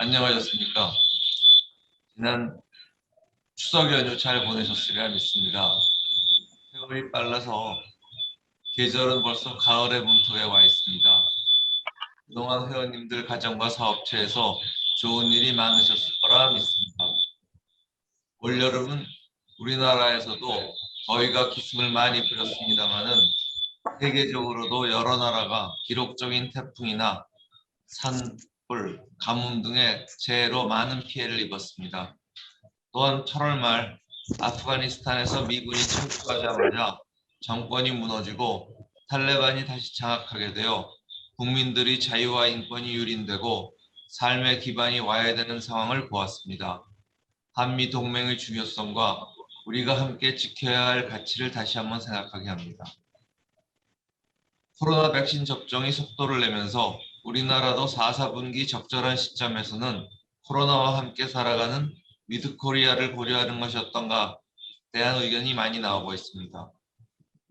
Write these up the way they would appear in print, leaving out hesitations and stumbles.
안녕하셨습니까? 지난 추석 연휴 잘 보내셨으리라 믿습니다. 세월이 빨라서 계절은 벌써 가을의 문턱에 와 있습니다. 그동안 회원님들 가정과 사업체에서 좋은 일이 많으셨을 거라 믿습니다. 올여름은 우리나라에서도 더위가 기승을 많이 부렸습니다마는 세계적으로도 여러 나라가 기록적인 태풍이나 산불, 가뭄 등의 재해로 많은 피해를 입었습니다. 또한 8월 말 아프가니스탄에서 미군이 철수하자마자 정권이 무너지고 탈레반이 다시 장악하게 되어 국민들의 자유와 인권이 유린되고 삶의 기반이 와해되는 상황을 보았습니다. 한미 동맹의 중요성과 우리가 함께 지켜야 할 가치를 다시 한번 생각하게 합니다. 코로나 백신 접종이 속도를 내면서 우리나라도 4, 4분기 적절한 시점에서는 코로나와 함께 살아가는 위드 코리아를 고려하는 것이었던가 대한 의견이 많이 나오고 있습니다.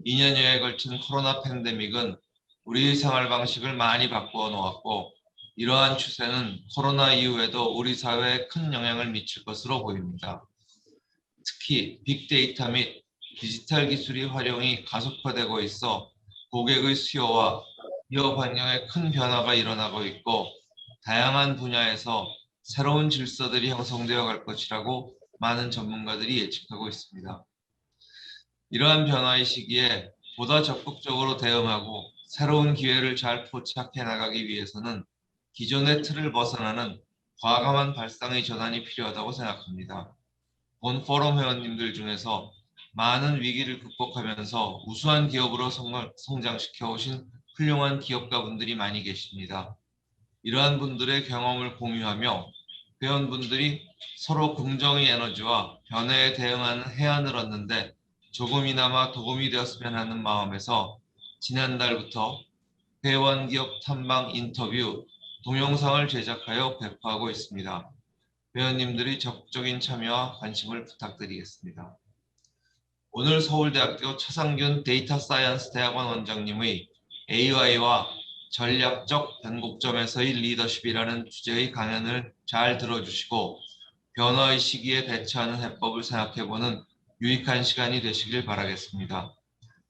2년여에 걸친 코로나 팬데믹은 우리의 생활 방식을 많이 바꾸어 놓았고 이러한 추세는 코로나 이후에도 우리 사회에 큰 영향을 미칠 것으로 보입니다. 특히 빅데이터 및 디지털 기술의 활용이 가속화되고 있어 고객의 수요와 기업 환경에 큰 변화가 일어나고 있고 다양한 분야에서 새로운 질서들이 형성되어 갈 것이라고 많은 전문가들이 예측하고 있습니다. 이러한 변화의 시기에 보다 적극적으로 대응하고 새로운 기회를 잘 포착해 나가기 위해서는 기존의 틀을 벗어나는 과감한 발상의 전환이 필요하다고 생각합니다. 본 포럼 회원님들 중에서 많은 위기를 극복하면서 우수한 기업으로 성장시켜 오신 훌륭한 기업가분들이 많이 계십니다. 이러한 분들의 경험을 공유하며 회원분들이 서로 긍정의 에너지와 변화에 대응하는 해안을 얻는데 조금이나마 도움이 되었으면 하는 마음에서 지난달부터 회원 기업 탐방 인터뷰 동영상을 제작하여 배포하고 있습니다. 회원님들의 적극적인 참여와 관심을 부탁드리겠습니다. 오늘 서울대학교 차상균 데이터 사이언스 대학원 원장님의 AI와 전략적 변곡점에서의 리더십이라는 주제의 강연을 잘 들어주시고 변화의 시기에 대처하는 해법을 생각해보는 유익한 시간이 되시길 바라겠습니다.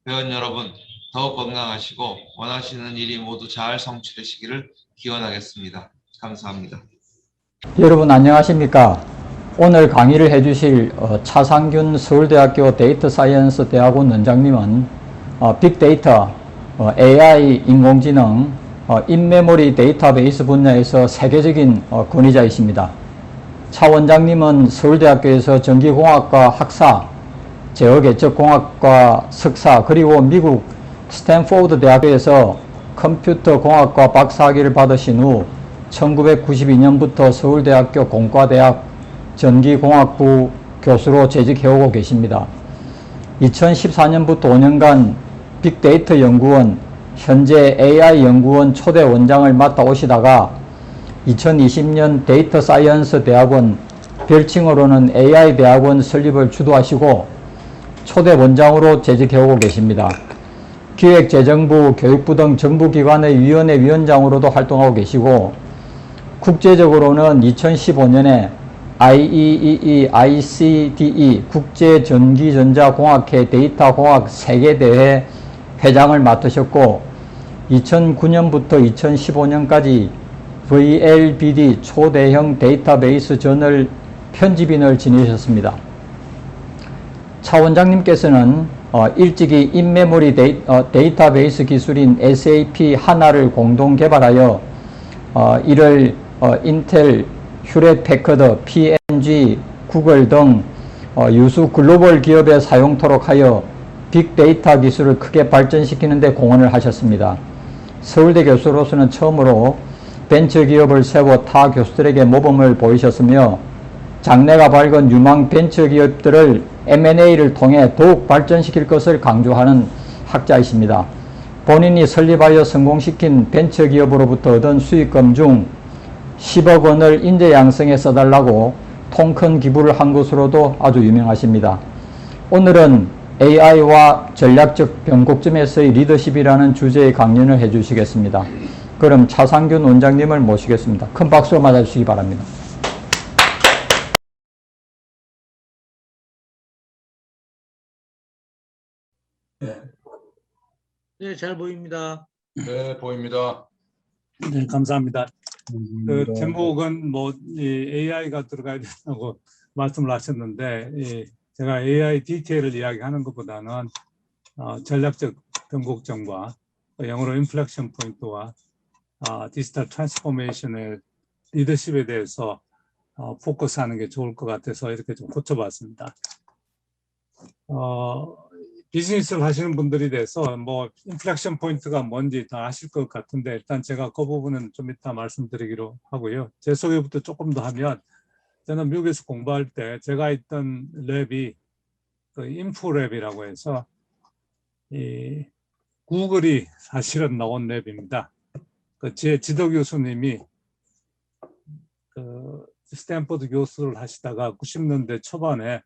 회원 여러분, 더욱 건강하시고 원하시는 일이 모두 잘 성취되시기를 기원하겠습니다. 감사합니다. 여러분 안녕하십니까? 오늘 강의를 해주실 차상균 서울대학교 데이터 사이언스 대학원 원장님은 빅데이터, AI, 인공지능, 인메모리 데이터베이스 분야에서 세계적인 권위자이십니다. 차 원장님은 서울대학교에서 전기공학과 학사, 제어계측공학과 석사, 그리고 미국 스탠포드 대학교에서 컴퓨터공학과 박사학위를 받으신 후 1992년부터 서울대학교 공과대학 전기공학부 교수로 재직해오고 계십니다. 2014년부터 5년간 빅데이터 연구원, 현재 AI 연구원 초대 원장을 맡아오시다가 2020년 데이터 사이언스 대학원, 별칭으로는 AI 대학원 설립을 주도하시고 초대 원장으로 재직해오고 계십니다. 기획재정부, 교육부 등 정부기관의 위원회 위원장으로도 활동하고 계시고 국제적으로는 2015년에 IEEE, ICDE 국제전기전자공학회 데이터공학 세계대회 회장을 맡으셨고 2009년부터 2015년까지 VLBD 초대형 데이터베이스 저널 편집인을 지내셨습니다. 차 원장님께서는 일찍이 인메모리 데이터베이스 기술인 SAP 하나를 공동 개발하여 이를 인텔, 휴렛패커드, P&G, 구글 등 유수 글로벌 기업에 사용토록 하여 빅데이터 기술을 크게 발전시키는 데 공헌을 하셨습니다. 서울대 교수로서는 처음으로 벤처기업을 세워 타 교수들에게 모범을 보이셨으며 장래가 밝은 유망 벤처기업들을 M&A를 통해 더욱 발전시킬 것을 강조하는 학자이십니다. 본인이 설립하여 성공시킨 벤처기업으로부터 얻은 수익금 중 10억 원을 인재 양성에 써달라고 통큰 기부를 한 것으로도 아주 유명하십니다. 오늘은 AI와 전략적 변곡점에서의 리더십이라는 주제의 강연을 해주시겠습니다. 그럼 차상균 원장님을 모시겠습니다. 큰 박수로 맞아주시기 바랍니다. 네, 잘 보입니다. 네, 보입니다. 네, 감사합니다. 그 제목은 뭐 AI가 들어가야 된다고 말씀을 하셨는데, 제가 AI 디테일을 이야기하는 것보다는 전략적 변곡점과 영어로 인플렉션 포인트와 디지털 트랜스포메이션의 리더십에 대해서 포커스하는 게 좋을 것 같아서 이렇게 좀 고쳐봤습니다. 비즈니스를 하시는 분들이 돼서 뭐 인플렉션 포인트가 뭔지 다 아실 것 같은데, 일단 제가 그 부분은 좀 이따 말씀드리기로 하고요. 제 소개부터 조금 더 하면, 저는 미국에서 공부할 때 제가 있던 랩이 그 인포랩이라고 해서 이 구글이 사실은 나온 랩입니다. 그 제 지도 교수님이 그 스탠퍼드 교수를 하시다가 90년대 초반에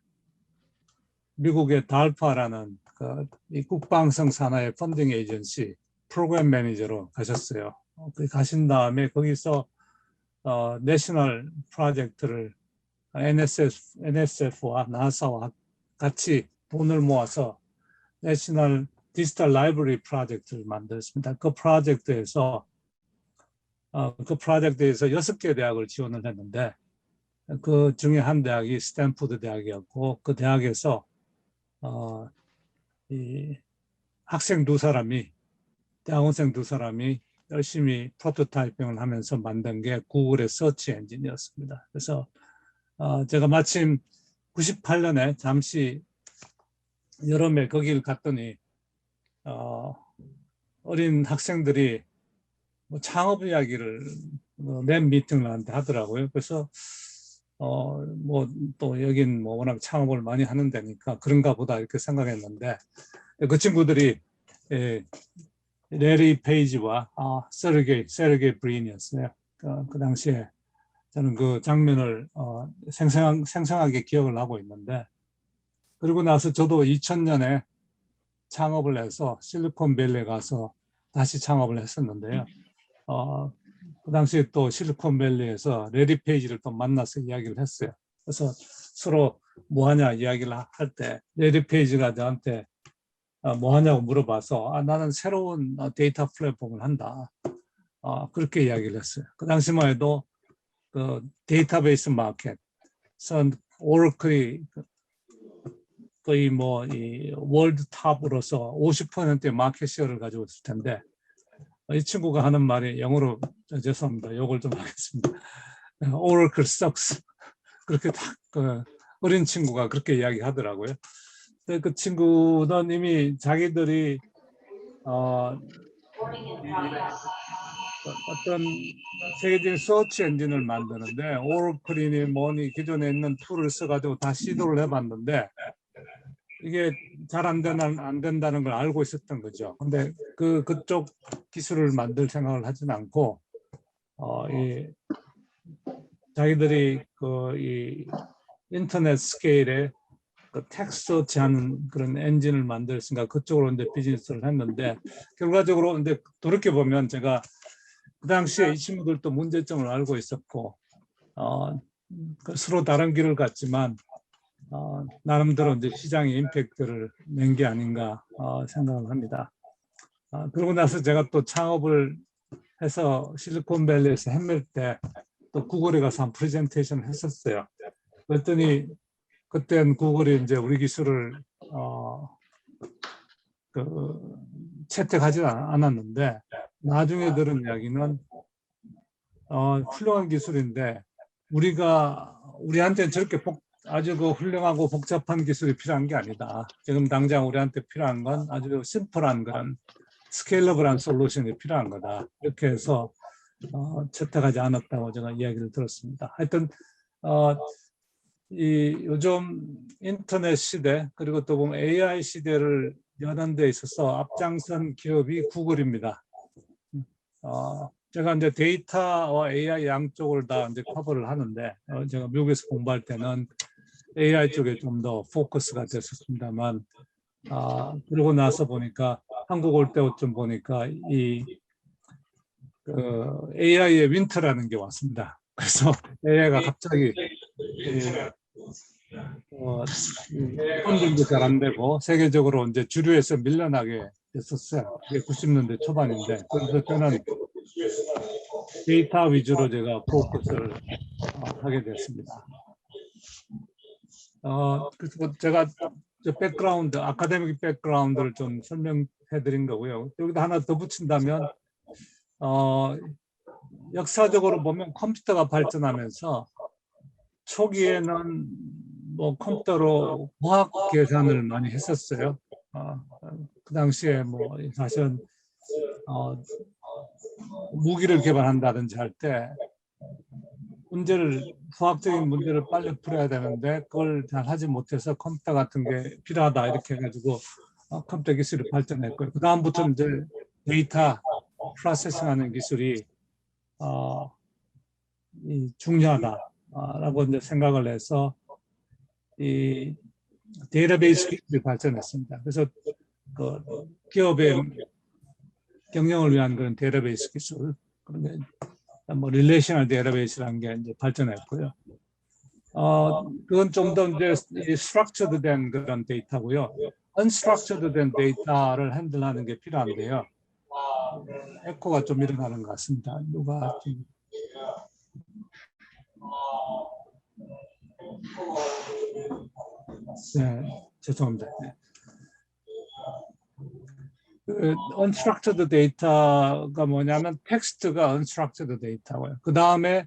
미국의 달파라는 이 국방성 산하의 펀딩 에이전시 프로그램 매니저로 가셨어요. 가신 다음에 거기서 내셔널 프로젝트를 NSF와 나사와 같이 돈을 모아서 내셔널 디지털 라이브러리 프로젝트를 만들었습니다. 그 프로젝트에서 6개 대학을 지원을 했는데, 그 중에 한 대학이 스탠포드 대학이었고, 그 대학에서 이 학생 대학원생 두 사람이 열심히 프로토타이핑을 하면서 만든 게 구글의 서치 엔진이었습니다. 그래서 제가 마침 98년에 잠시 여름에 거기를 갔더니 어린 학생들이 뭐 창업 이야기를 랩 미팅을 나한테 하더라고요. 그래서 뭐 또 여긴 뭐 워낙 창업을 많이 하는 데니까 그런가 보다 이렇게 생각했는데, 그 친구들이 레리 페이지와 세르게이 브린이었어요. 그 당시에 저는 그 장면을 생생하게 기억을 하고 있는데, 그리고 나서 저도 2000년에 창업을 해서 실리콘밸리에 가서 다시 창업을 했었는데요. 그 당시에 또 실리콘밸리에서 레리 페이지를 또 만나서 이야기를 했어요. 그래서 서로 뭐 하냐 이야기를 할 때 레리 페이지가 저한테 뭐 하냐고 물어봐서 나는 새로운 데이터 플랫폼을 한다. 그렇게 이야기를 했어요. 그 당시만 해도 그 데이터베이스 마켓, 오라클이 거의 뭐 이 월드 탑으로서 50%의 마켓 쉐어를 가지고 있을 텐데, 이 친구가 하는 말이 영어로 죄송합니다. 욕을 좀 하겠습니다. Oracle sucks. 그렇게 딱 어린 친구가 그렇게 이야기하더라고요. 그 친구는 이미 자기들이 어떤 세계적인 서치 엔진을 만드는데, 오라클이니 뭐니 기존에 있는 툴을 써가지고 다 시도를 해봤는데 이게 잘 안 된다는 걸 알고 있었던 거죠. 근데 그쪽 기술을 만들 생각을 하진 않고 자기들이 이 인터넷 스케일에 텍스트 서치하는 그런 엔진을 만들었으니까 그쪽으로 이제 비즈니스를 했는데, 결과적으로 근데 돌이켜 보면 제가 그 당시에 이 친구들도 문제점을 알고 있었고 서로 다른 길을 갔지만 나름대로 이제 시장의 임팩트를 낸 게 아닌가 생각을 합니다. 그러고 나서 제가 또 창업을 해서 실리콘밸리에서 헤맬 때 또 구글에 가서 한 프레젠테이션을 했었어요. 그랬더니 그때는 구글이 이제 우리 기술을 채택하지 않았는데, 나중에 들은 이야기는 훌륭한 기술인데 우리한테는 저렇게 아주 훌륭하고 복잡한 기술이 필요한 게 아니다. 지금 당장 우리한테 필요한 건 아주 심플한 그런 스케일러블한 솔루션이 필요한 거다. 이렇게 해서 채택하지 않았다고 제가 이야기를 들었습니다. 하여튼 이 요즘 인터넷 시대, 그리고 또 보면 AI 시대를 여는 데 있어서 앞장선 기업이 구글입니다. 제가 이제 데이터와 AI 양쪽을 다 이제 커버를 하는데, 제가 미국에서 공부할 때는 AI 쪽에 좀 더 포커스가 됐었습니다만, 그러고 나서 보니까 한국 올 때쯤 보니까 이 AI의 윈터라는 게 왔습니다. 그래서 AI가 갑자기 펀딩도 잘 안 되고 세계적으로 이제 주류에서 밀려나게 됐었어요. 이게 90년대 초반인데 그래서 저는 데이터 위주로 제가 포커스를 하게 됐습니다. 그래서 제가 저 백그라운드, 아카데믹 백그라운드를 좀 설명해 드린 거고요. 여기다 하나 더 붙인다면 역사적으로 보면 컴퓨터가 발전하면서 초기에는 뭐 컴퓨터로 과학 계산을 많이 했었어요. 그 당시에 뭐 사실은 무기를 개발한다든지 할 때 수학적인 문제를 빨리 풀어야 되는데 그걸 잘 하지 못해서 컴퓨터 같은 게 필요하다 이렇게 해가지고 컴퓨터 기술이 발전했고요. 그 다음부터 이제 데이터 프로세싱하는 기술이 중요하다라고 이제 생각을 해서 이 데이터베이스 기술이 발전했습니다. 그래서 그 기업의 경영을 위한 그런 데이터베이스 기술, 뭐 릴레이셔널 데이터베이스라는 게 이제 발전했고요. 그건 좀 더 이제 스트럭처드 된 그런 데이터고요. 언스트럭처드 된 데이터를 핸들하는 게 필요한데요. 에코가 좀 일어나는 것 같습니다. 누가 좀 네, 죄송합니다. 네. unstructured 데이터가 뭐냐면 텍스트가 unstructured 데이터고요. 그 다음에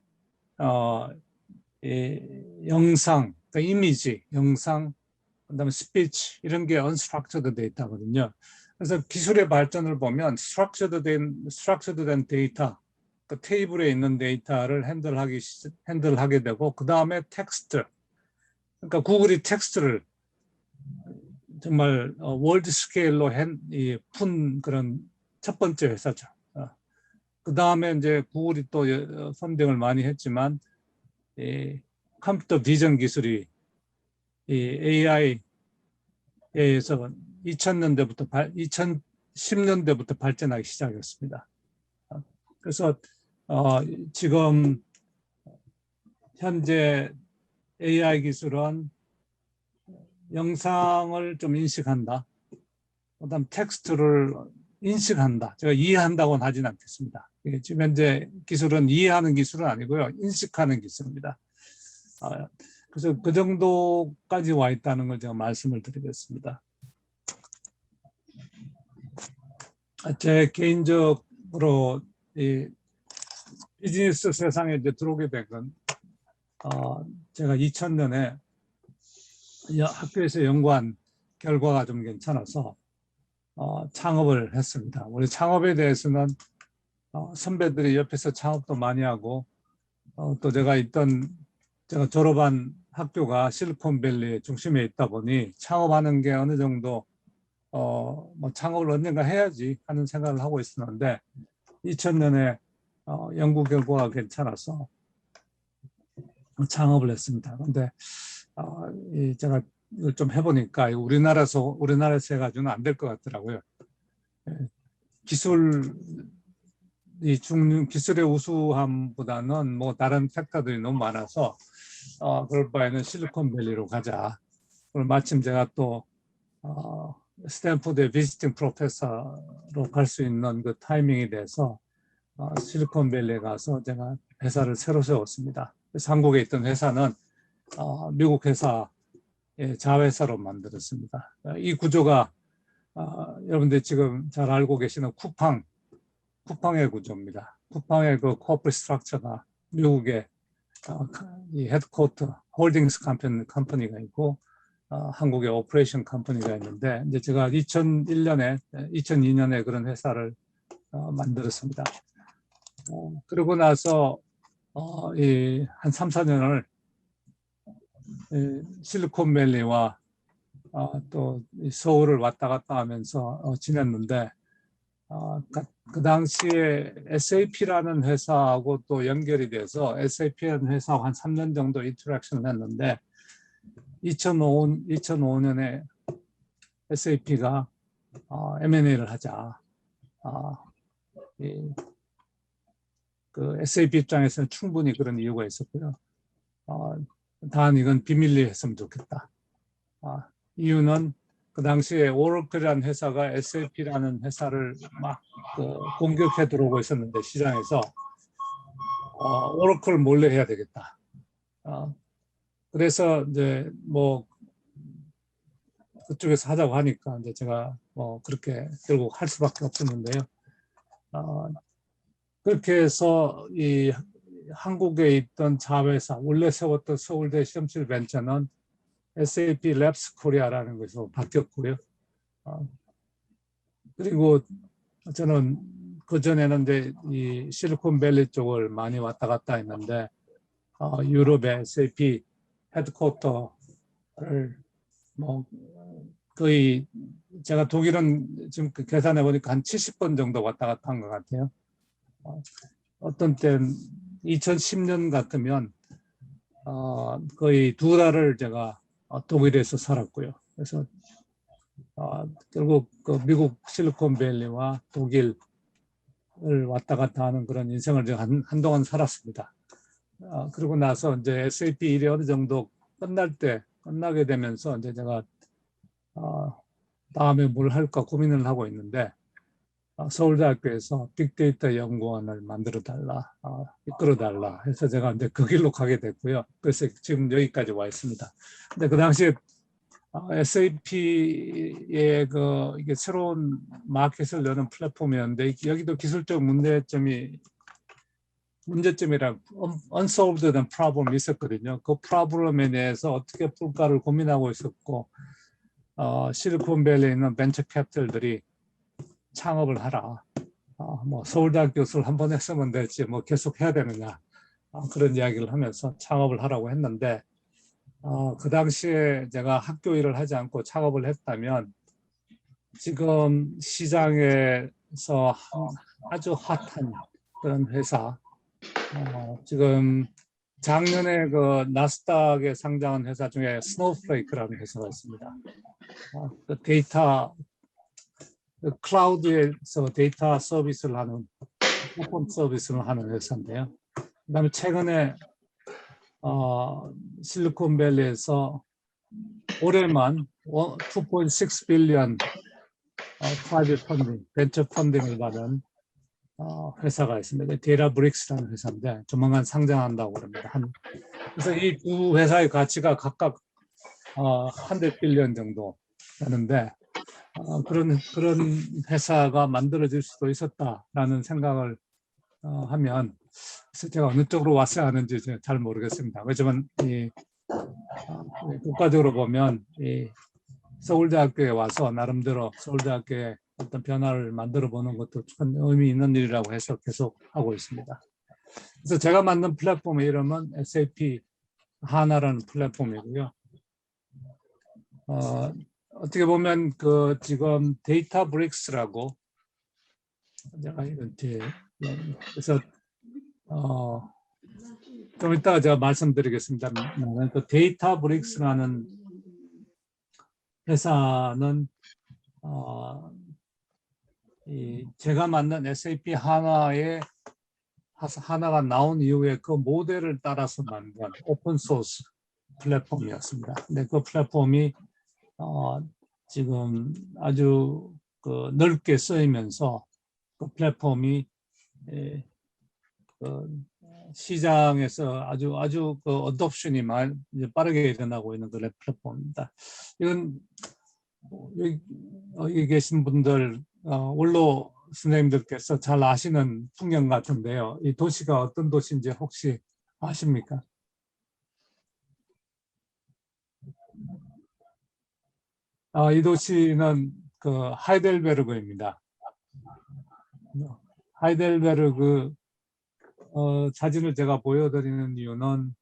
영상, 그러니까 이미지, 영상, 그다음에 스피치 이런 게 unstructured 데이터거든요. 그래서 기술의 발전을 보면 structured 된 데이터, 그 테이블에 있는 데이터를 핸들하게 되고 그 다음에 텍스트, 그러니까 구글이 텍스트를 정말 월드 스케일로 푼 그런 첫 번째 회사죠. 그 다음에 이제 구글이 또 펀딩을 많이 했지만 컴퓨터 비전 기술이 AI에서 2010년대부터 발전하기 시작했습니다. 그래서 지금 현재 AI 기술은 영상을 좀 인식한다. 그다음 텍스트를 인식한다. 제가 이해한다고는 하진 않겠습니다. 지금 현재 기술은 이해하는 기술은 아니고요. 인식하는 기술입니다. 그래서 그 정도까지 와 있다는 걸 제가 말씀을 드리겠습니다. 제 개인적으로 이 비즈니스 세상에 이제 들어오게 된 건 제가 2000년에 학교에서 연구한 결과가 좀 괜찮아서 창업을 했습니다. 우리 창업에 대해서는 선배들이 옆에서 창업도 많이 하고 또 제가 졸업한 학교가 실리콘밸리 중심에 있다 보니 창업하는 게 어느 정도 뭐 창업을 언젠가 해야지 하는 생각을 하고 있었는데 2000년에 연구 결과가 괜찮아서 창업을 했습니다. 그런데 제가 이걸 좀 해보니까 우리나라에서 해가지고는 안 될 것 같더라고요. 기술의 우수함보다는 뭐 다른 팩터들이 너무 많아서 그럴 바에는 실리콘밸리로 가자. 오늘 마침 제가 또 스탠포드의 비지팅 프로페서로 갈 수 있는 그 타이밍이 돼서 실리콘밸리에 가서 제가 회사를 새로 세웠습니다. 그래서 한국에 있던 회사는 미국 회사의 자회사로 만들었습니다. 이 구조가 여러분들 지금 잘 알고 계시는 쿠팡의 구조입니다. 쿠팡의 그 코퍼레이트 스트럭처가 미국의 이 헤드쿼터 홀딩스 컴퍼니가 있고 한국의 오퍼레이션 컴퍼니가 있는데 이제 제가 2002년에 그런 회사를 만들었습니다. 그러고 나서 한 3, 4년을 실리콘밸리와 또 서울을 왔다 갔다 하면서 지냈는데 그 당시에 SAP라는 회사하고 또 연결이 돼서 SAP라는 회사하고 한 3년 정도 인터랙션을 했는데 2005년에 SAP가 M&A를 하자. 그 SAP 입장에서는 충분히 그런 이유가 있었고요. 단 이건 비밀리에 했으면 좋겠다. 이유는 그 당시에 오라클이라는 회사가 SAP라는 회사를 막 공격해 들어오고 있었는데 시장에서 오라클을 몰래 해야 되겠다. 그래서 이제 뭐 그쪽에서 하자고 하니까 이제 제가 뭐 그렇게 결국 할 수밖에 없었는데요. 그렇게 해서 이 한국에 있던 자회사 원래 세웠던 서울대 시험실 벤처는 SAP 랩스 코리아라는 것으로 바뀌었고요. 그리고 저는 그 전에는 이제 이 실리콘밸리 쪽을 많이 왔다 갔다 했는데 유럽의 SAP 헤드쿼터를 뭐 거의 제가 독일은 지금 계산해 보니까 한 70번 정도 왔다 갔다 한 것 같아요. 어떤 때는 2010년 같으면 거의 2달을 제가 독일에서 살았고요. 그래서 결국 그 미국 실리콘밸리와 독일을 왔다 갔다 하는 그런 인생을 제가 한동안 살았습니다. 그리고 나서 이제 SAP 일이 어느 정도 끝나게 되면서 이제 제가 다음에 뭘 할까 고민을 하고 있는데 서울대학교에서 빅데이터 연구원을 만들어 달라, 이끌어 달라 해서 제가 이제 그 길로 가게 됐고요. 그래서 지금 여기까지 와 있습니다. 근데 그 당시에 SAP의 이게 새로운 마켓을 여는 플랫폼이었는데 여기도 기술적 문제점이라 unsolved problem이 있었거든요. 그 프로블럼에 대해서 어떻게 풀까를 고민하고 있었고 실리콘밸리에 있는 벤처 캐피탈들이 창업을 하라. 뭐 서울대학 교수를 한 번 했으면 될지 뭐 계속 해야 되느냐 그런 이야기를 하면서 창업을 하라고 했는데 그 당시에 제가 학교 일을 하지 않고 창업을 했다면 지금 시장에서 아주 핫한 그런 회사 지금 작년에 그 나스닥에 상장한 회사 중에 스노우플레이크라는 회사가 있습니다. 그 데이터 클라우드에서 데이터 서비스를 하는 플랫폼 서비스를 하는 회사인데요. 그다음에 최근에 실리콘밸리에서 올해만 2.6 빌리언 프라이빗 펀딩, 벤처 펀딩을 받은 회사가 있습니다. 데이터브릭스라는 회사인데 조만간 상장한다고 그럽니다. 그래서 이 두 회사의 가치가 각각 100 빌리언 정도 되는데 그런 회사가 만들어질 수도 있었다라는 생각을 하면 제가 어느 쪽으로 왔어야 하는지 잘 모르겠습니다. 왜냐하면 국가적으로 보면 서울대학교에 와서 나름대로 서울대학교에 어떤 변화를 만들어 보는 것도 큰 의미 있는 일이라고 해서 계속 하고 있습니다. 그래서 제가 만든 플랫폼의 이름은 SAP 하나라는 플랫폼이고요. 어떻게 보면 그 지금 데이터브릭스라고 제가 이렇게 그래서 좀 이따가 제가 말씀드리겠습니다. 그 데이터브릭스라는 회사는 제가 만든 SAP 하나가 나온 이후에 그 모델을 따라서 만든 오픈 소스 플랫폼이었습니다. 근데 그 플랫폼이 지금 아주 넓게 쓰이면서 그 플랫폼이 시장에서 아주 그 어돔션이 빠르게 일어나고 있는 그런 플랫폼입니다. 이건 여기 계신 분들 원로 선생님들께서 잘 아시는 풍경 같은데요. 이 도시가 어떤 도시인지 혹시 아십니까? 이 도시는 그 하이델베르그입니다. 하이델베르그 사진을 제가 보여드리는 이유는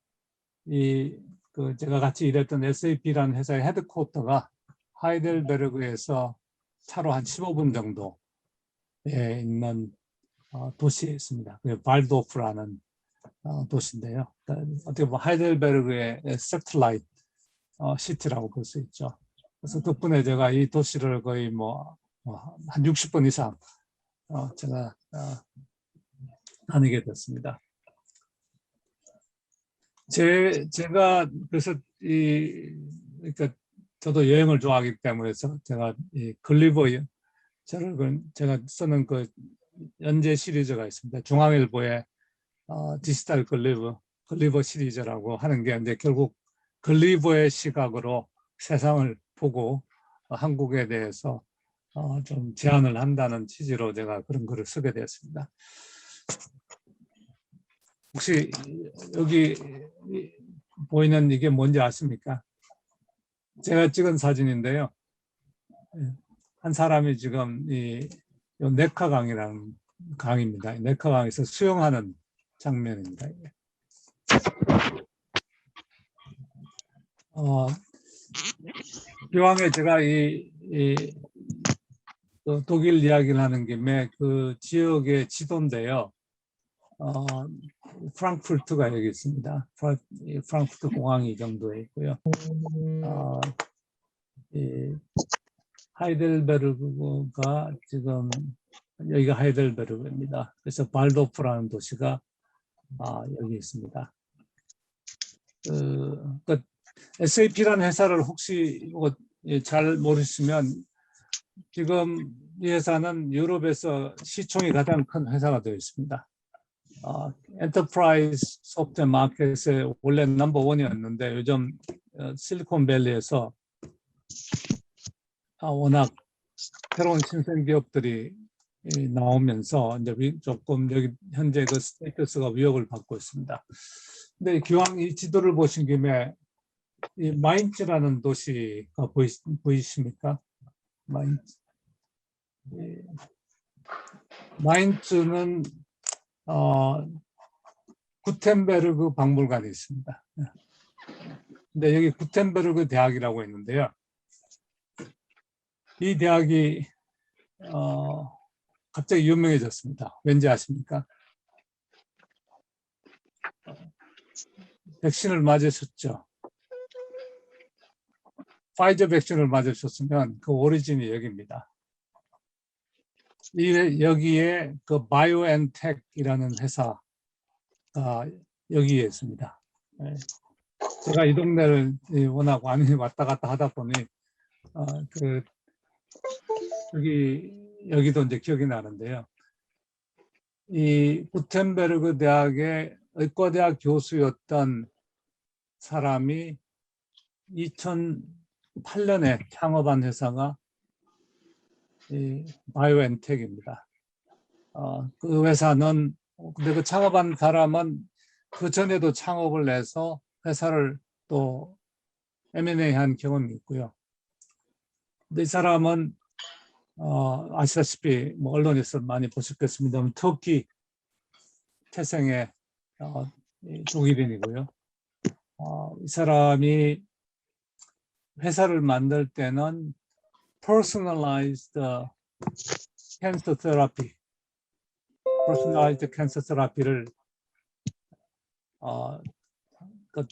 제가 같이 일했던 SAP라는 회사의 헤드쿼터가 하이델베르그에서 차로 한 15분 정도에 있는 도시에 있습니다. 발도프라는 도시인데요. 어떻게 보면 하이델베르그의 세틀라이트 시티라고 볼 수 있죠. 그래서 덕분에 제가 이 도시를 거의 한 60번 이상 제가 다니게 됐습니다. 제가 그래서 그러니까 저도 여행을 좋아하기 때문에 제가 이 글리버 제가 쓰는 그 연재 시리즈가 있습니다. 중앙일보의 디지털 글리버 시리즈라고 하는 게 이제 결국 글리버의 시각으로 세상을 보고 한국에 대해서 좀 제안을 한다는 취지로 제가 그런 글을 쓰게 되었습니다. 혹시 여기 보이는 이게 뭔지 아십니까? 제가 찍은 사진인데요. 한 사람이 지금 이 네카강이라는 강입니다. 네카강에서 수영하는 장면입니다. 기왕에 제가 또 독일 이야기를 하는 김에 그 지역의 지도인데요. 프랑크푸르트가 여기 있습니다. 프랑크푸르트 공항이 이 정도에 있고요. 하이델베르그가 지금 여기가 하이델베르그입니다. 그래서 발도프라는 도시가 여기 있습니다. SAP라는 회사를 혹시 잘 모르시면 지금 이 회사는 유럽에서 시총이 가장 큰 회사가 되어 있습니다. 엔터프라이즈 소프트웨어 마켓에 원래 넘버 원이었는데 요즘 실리콘밸리에서 워낙 새로운 신생 기업들이 나오면서 이제 조금 여기 현재 그 스테이터스가 위협을 받고 있습니다. 근데 기왕 이 지도를 보신 김에 이 마인츠라는 도시가 보이십니까? 마인츠는 구텐베르그 박물관이 있습니다. 근데 여기 구텐베르그 대학이라고 있는데요. 이 대학이 갑자기 유명해졌습니다. 왠지 아십니까? 백신을 맞으셨죠? 파이저 백신을 맞으셨으면 그 오리진이 여기입니다. 여기에 그 바이오엔텍이라는 회사가 여기에 있습니다. 제가 이 동네를 워낙 많이 왔다 갔다 하다 보니 여기도 이제 기억이 나는데요. 이 구텐베르그 대학의 의과대학 교수였던 사람이 2008년에 창업한 회사가 이 바이오엔텍입니다. 그 회사는 근데 그 창업한 사람은 그 전에도 창업을 해서 회사를 또 M&A 한 경험이 있고요. 근데 이 사람은 아시다시피 뭐 언론에서 많이 보셨겠습니다만 터키 태생의 독일인이고요. 이 사람이 회사를 만들 때는 personalized cancer therapy, personalized cancer therapy를 그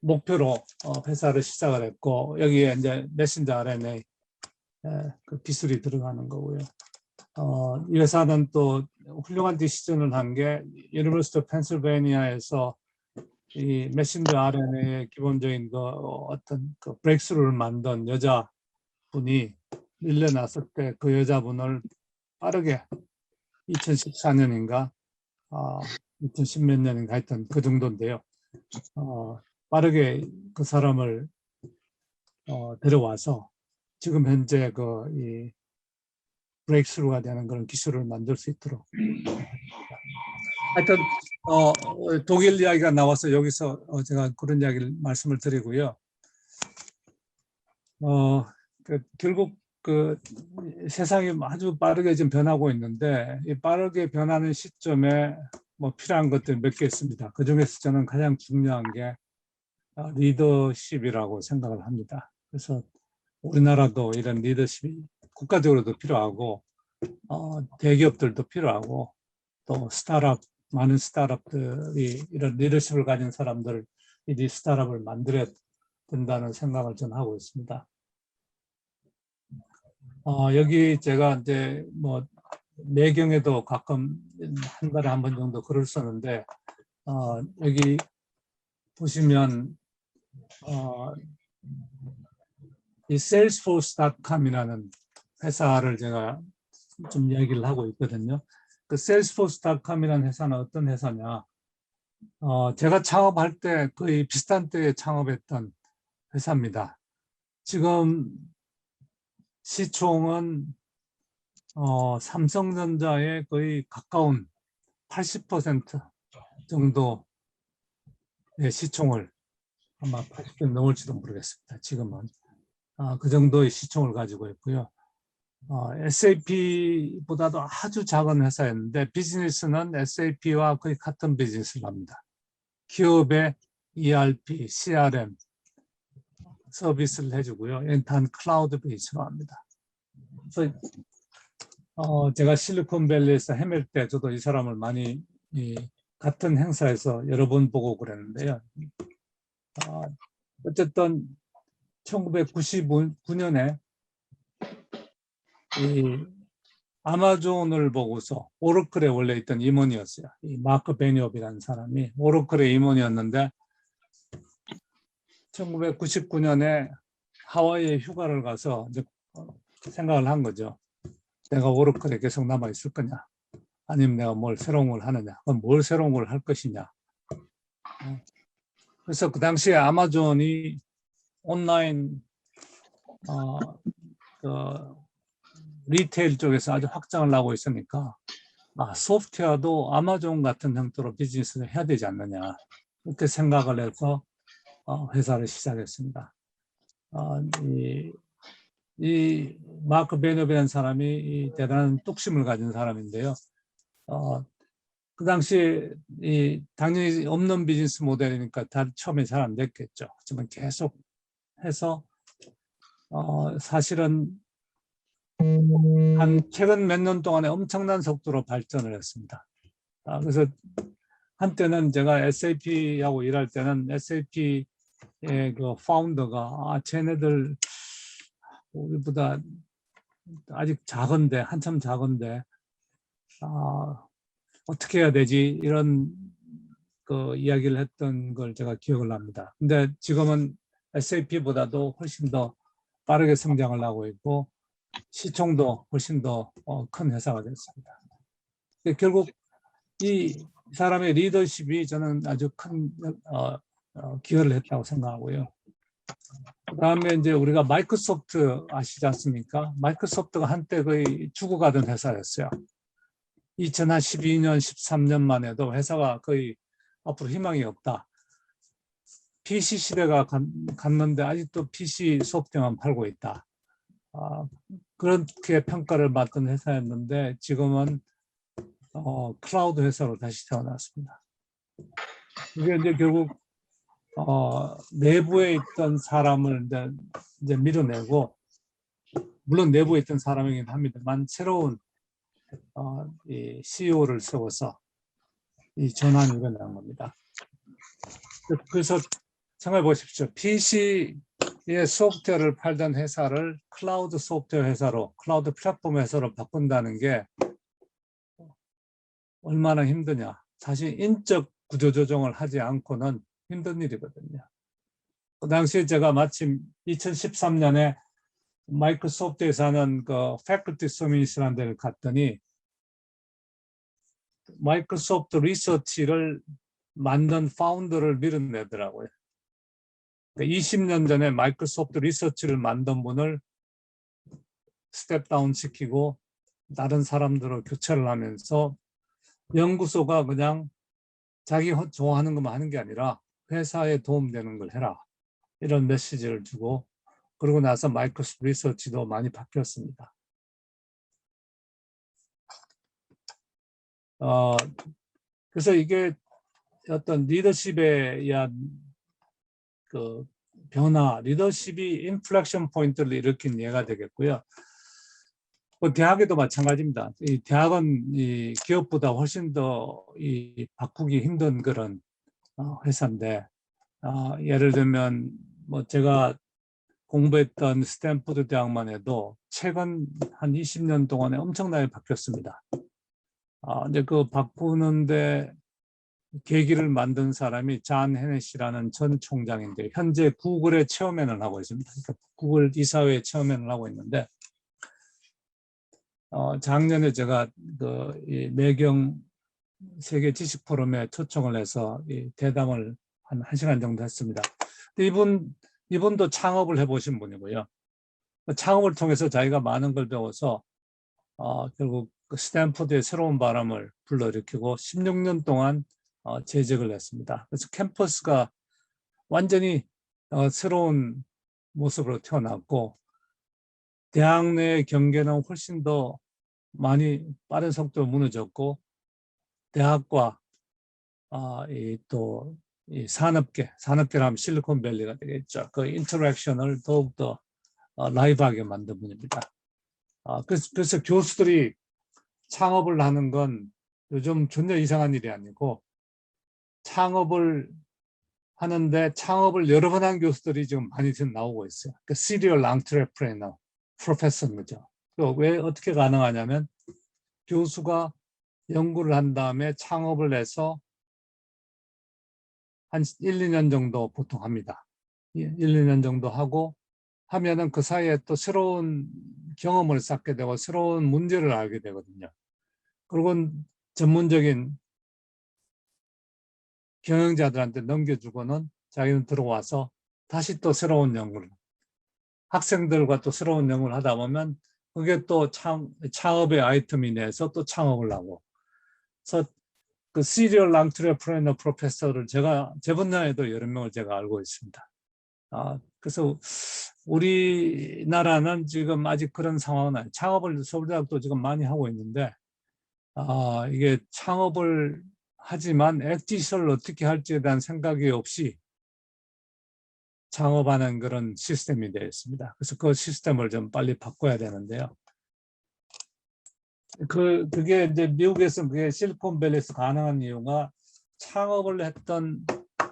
목표로 회사를 시작을 했고 여기에 이제 메신저 RNA 그 기술이 들어가는 거고요. 이 회사는 또 훌륭한 디시전을 한 게 유니버시티 오브 펜실베니아에서 이 메신저 RNA의 기본적인 그 어떤 그 브레이크스루를 만든 여자분이 밀려났을 때 그 여자분을 빠르게 2014년인가 2010 몇 년인가 하여튼 그 정도인데요. 빠르게 그 사람을 데려와서 지금 현재 이 브레이크스루가 되는 그런 기술을 만들 수 있도록. 하여튼 독일 이야기가 나와서 여기서 제가 그런 이야기를 말씀을 드리고요. 결국 그 세상이 아주 빠르게 지금 변하고 있는데 이 빠르게 변하는 시점에 뭐 필요한 것들 몇 개 있습니다. 그 중에서 저는 가장 중요한 게 리더십이라고 생각을 합니다. 그래서 우리나라도 이런 리더십이 국가적으로도 필요하고 대기업들도 필요하고 또 많은 스타트업들이 이런 리더십을 가진 사람들 이 스타트업을 만들어야 된다는 생각을 저는 하고 있습니다. 여기 제가 이제 뭐 매경에도 가끔 한 달에 한 번 정도 글을 쓰는데 여기 보시면 이 salesforce.com이라는 회사를 제가 좀 이야기를 하고 있거든요. 그 salesforce.com이라는 회사는 어떤 회사냐? 제가 창업할 때 거의 비슷한 때에 창업했던 회사입니다. 지금 시총은 삼성전자에 거의 가까운 80% 정도의 시총을, 아마 80% 넘을지도 모르겠습니다. 지금은 그 정도의 시총을 가지고 있고요. SAP보다도 아주 작은 회사였는데 비즈니스는 SAP와 거의 같은 비즈니스를 합니다. 기업의 ERP, CRM 서비스를 해주고요. 단 클라우드 베이스로 합니다. 그래서 제가 실리콘밸리에서 헤맬 때 저도 이 사람을 많이 같은 행사에서 여러 번 보고 그랬는데요. 어쨌든 1999년에 이 아마존을 보고서 오러클에 원래 있던 임원이었어요. 이 마크 베니업이라는 사람이 오러클의 임원이었는데 1999년에 하와이에 휴가를 가서 이제 생각을 한 거죠. 내가 오러클에 계속 남아 있을 거냐, 아니면 내가 뭘 새로운 걸 하느냐, 그럼 뭘 새로운 걸 할 것이냐. 그래서 그 당시에 아마존이 온라인 리테일 쪽에서 아주 확장을 하고 있으니까 소프트웨어도 아마존 같은 형태로 비즈니스를 해야 되지 않느냐, 이렇게 생각을 해서 회사를 시작했습니다. 이 마크 베니업이라는 사람이 대단한 뚝심을 가진 사람인데요. 그 당시에 당연히 없는 비즈니스 모델이니까 처음에 잘 안 됐겠죠. 하지만 계속 해서 사실은 한 최근 몇 년 동안에 엄청난 속도로 발전을 했습니다. 그래서 한때는 제가 SAP하고 일할 때는 SAP의 그 파운더가 쟤네들 우리보다 아직 작은데, 한참 작은데 어떻게 해야 되지, 이런 그 이야기를 했던 걸 제가 기억을 합니다. 근데 지금은 SAP보다도 훨씬 더 빠르게 성장을 하고 있고 시총도 훨씬 더 큰 회사가 됐습니다. 결국 이 사람의 리더십이 저는 아주 큰 기여를 했다고 생각하고요. 그다음에 이제 우리가 마이크로소프트 아시지 않습니까? 마이크로소프트가 한때 거의 죽어가던 회사였어요. 2012년, 13년만 해도 회사가 거의 앞으로 희망이 없다. PC 시대가 갔는데 아직도 PC 소프트웨어만 팔고 있다. 그렇게 평가를 받던 회사였는데 지금은 클라우드 회사로 다시 태어났습니다. 이게 이제 결국 내부에 있던 사람을 이제 밀어내고, 물론 내부에 있던 사람이긴 합니다만 새로운 이 CEO를 세워서 이 전환이 일어난 겁니다. 그래서 생각해 보십시오. PC의 소프트웨어를 팔던 회사를 클라우드 소프트웨어 회사로, 클라우드 플랫폼 회사로 바꾼다는 게 얼마나 힘드냐. 사실 인적 구조조정을 하지 않고는 힘든 일이거든요. 그 당시에 제가 마침 2013년에 마이크로소프트에서 하는 그 패컬티 서밋이라는 데를 갔더니 마이크로소프트 리서치를 만든 파운더를 밀어내더라고요. 20년 전에 마이크로소프트 리서치를 만든 분을 스텝 다운 시키고 다른 사람들을 교체를 하면서 연구소가 그냥 자기 좋아하는 것만 하는 게 아니라 회사에 도움되는 걸 해라, 이런 메시지를 주고, 그러고 나서 마이크로소프트 리서치도 많이 바뀌었습니다. 그래서 이게 어떤 리더십에 의한 그 변화, 리더십이 인플렉션 포인트를 일으킨 예가 되겠고요. 대학에도 마찬가지입니다. 이 대학은 이 기업보다 훨씬 더 바꾸기 힘든 그런 회사인데, 예를 들면 뭐 제가 공부했던 스탠포드 대학만 해도 최근 한 20년 동안에 엄청나게 바뀌었습니다. 이제 그 바꾸는데 계기를 만든 사람이 잔 헤네시라는 전 총장인데 현재 구글의 체어맨을 하고 있습니다. 그러니까 구글 이사회 체어맨을 하고 있는데 작년에 제가 이 매경 세계 지식 포럼에 초청을 해서 이 대담을 한 1시간 정도 했습니다. 근데 이분도 창업을 해보신 분이고요. 창업을 통해서 자기가 많은 걸 배워서 결국 그 스탠포드의 새로운 바람을 불러일으키고 16년 동안 재직을 했습니다. 그래서 캠퍼스가 완전히 새로운 모습으로 태어났고 대학 내 경계는 훨씬 더 많이 빠른 속도로 무너졌고 대학과 이 산업계라면 실리콘밸리가 되겠죠. 그 인터랙션을 더욱더 라이브하게 만든 분입니다. 그래서 교수들이 창업을 하는 건 요즘 전혀 이상한 일이 아니고 창업을 하는데 창업을 여러 번 한 교수들이 지금 많이 지금 나오고 있어요. 그 시리얼 앙트레프레너 프로페서인 거죠. 왜 어떻게 가능하냐면 교수가 연구를 한 다음에 창업을 해서 한 1, 2년 정도 보통 합니다. 1, 2년 정도 하고 하면은 그 사이에 또 새로운 경험을 쌓게 되고 새로운 문제를 알게 되거든요. 그리고 전문적인 경영자들한테 넘겨주고는 자기는 들어와서 다시 또 새로운 연구를 학생들과 또 새로운 연구를 하다 보면 그게 또 창업의 아이템이 돼서 또 창업을 하고 그래서 그 시리얼 앙트레프레너 프로페서를 제가 제 분야에도 여러 명을 제가 알고 있습니다. 그래서 우리나라는 지금 아직 그런 상황은 아니에요. 창업을 서울대학도 지금 많이 하고 있는데 이게 창업을 하지만 엑짓을 어떻게 할지에 대한 생각이 없이 창업하는 그런 시스템이 되어 있습니다. 그래서 그 시스템을 좀 빨리 바꿔야 되는데요. 그게 이제 미국에서 그게 실리콘밸리에서 가능한 이유가 창업을 했던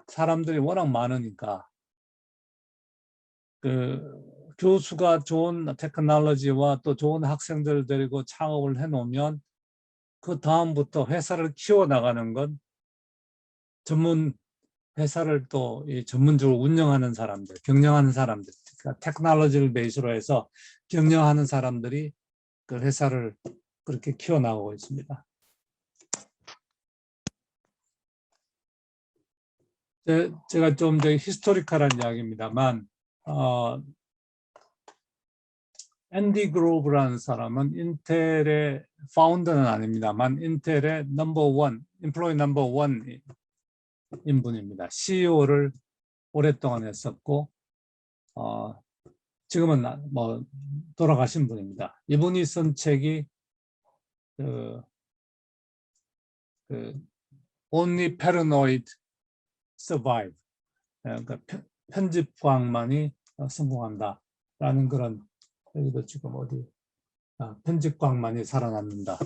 사람들이 워낙 많으니까 그 교수가 좋은 테크놀로지와 또 좋은 학생들 데리고 창업을 해놓으면 그 다음부터 회사를 키워나가는 건 전문 회사를 또 전문적으로 운영하는 사람들, 경영하는 사람들, 그러니까 테크놀로지를 베이스로 해서 경영하는 사람들이 그 회사를 그렇게 키워나가고 있습니다. 제가 좀 히스토리컬한 이야기입니다만 앤디 그로브라는 사람은 인텔의 파운더는 아닙니다만 인텔의 임플로이 넘버 원인 분입니다. CEO를 오랫동안 했었고 지금은 뭐 돌아가신 분입니다. 이분이 쓴 책이 Only Paranoid Survive, 그러니까 편집광만이 성공한다라는 그런 여기도 지금 어디 편집광만이 살아남는다.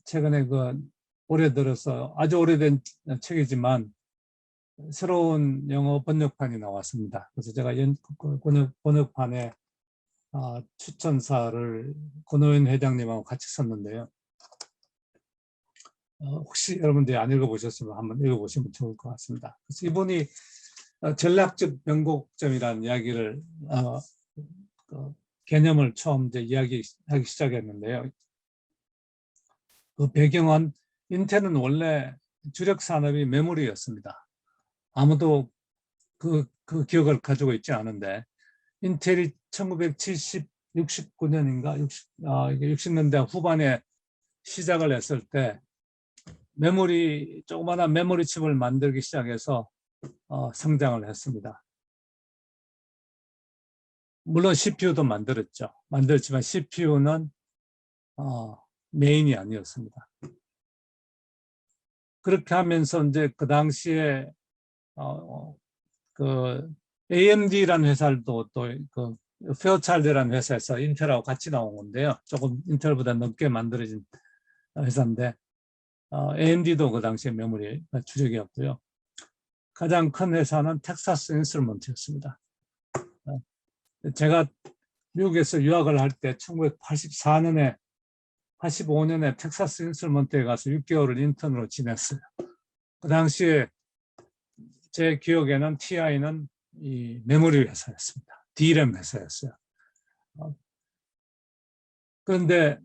최근에 올해 들어서 아주 오래된 책이지만 새로운 영어 번역판이 나왔습니다. 그래서 제가 번역판에 추천사를 권오현 회장님하고 같이 썼는데요. 혹시 여러분들이 안 읽어보셨으면 한번 읽어보시면 좋을 것 같습니다. 그래서 이분이 전략적 변곡점이라는 이야기를 개념을 처음 이제 이야기하기 시작했는데요. 그 배경은 인텔은 원래 주력 산업이 메모리였습니다. 아무도 그 기억을 가지고 있지 않은데 인텔이 1969년인가 60년대 후반에 시작을 했을 때 조그마한 메모리 칩을 만들기 시작해서 성장을 했습니다. 물론 CPU도 만들었지만 CPU는 메인이 아니었습니다. 그렇게 하면서 이제 그 당시에 그 AMD라는 회사도 또 페어차일드라는 회사에서 인텔하고 같이 나온 건데요. 조금 인텔보다 넓게 만들어진 회사인데 AMD도 그 당시에 메모리 주력이었고요. 가장 큰 회사는 텍사스 인스트루먼트였습니다. 제가 미국에서 유학을 할 때 1984년에 85년에 텍사스 인스트루먼트에 가서 6개월을 인턴으로 지냈어요. 그 당시에 제 기억에는 TI는 이 메모리 회사였습니다. DRAM 회사였어요. 그런데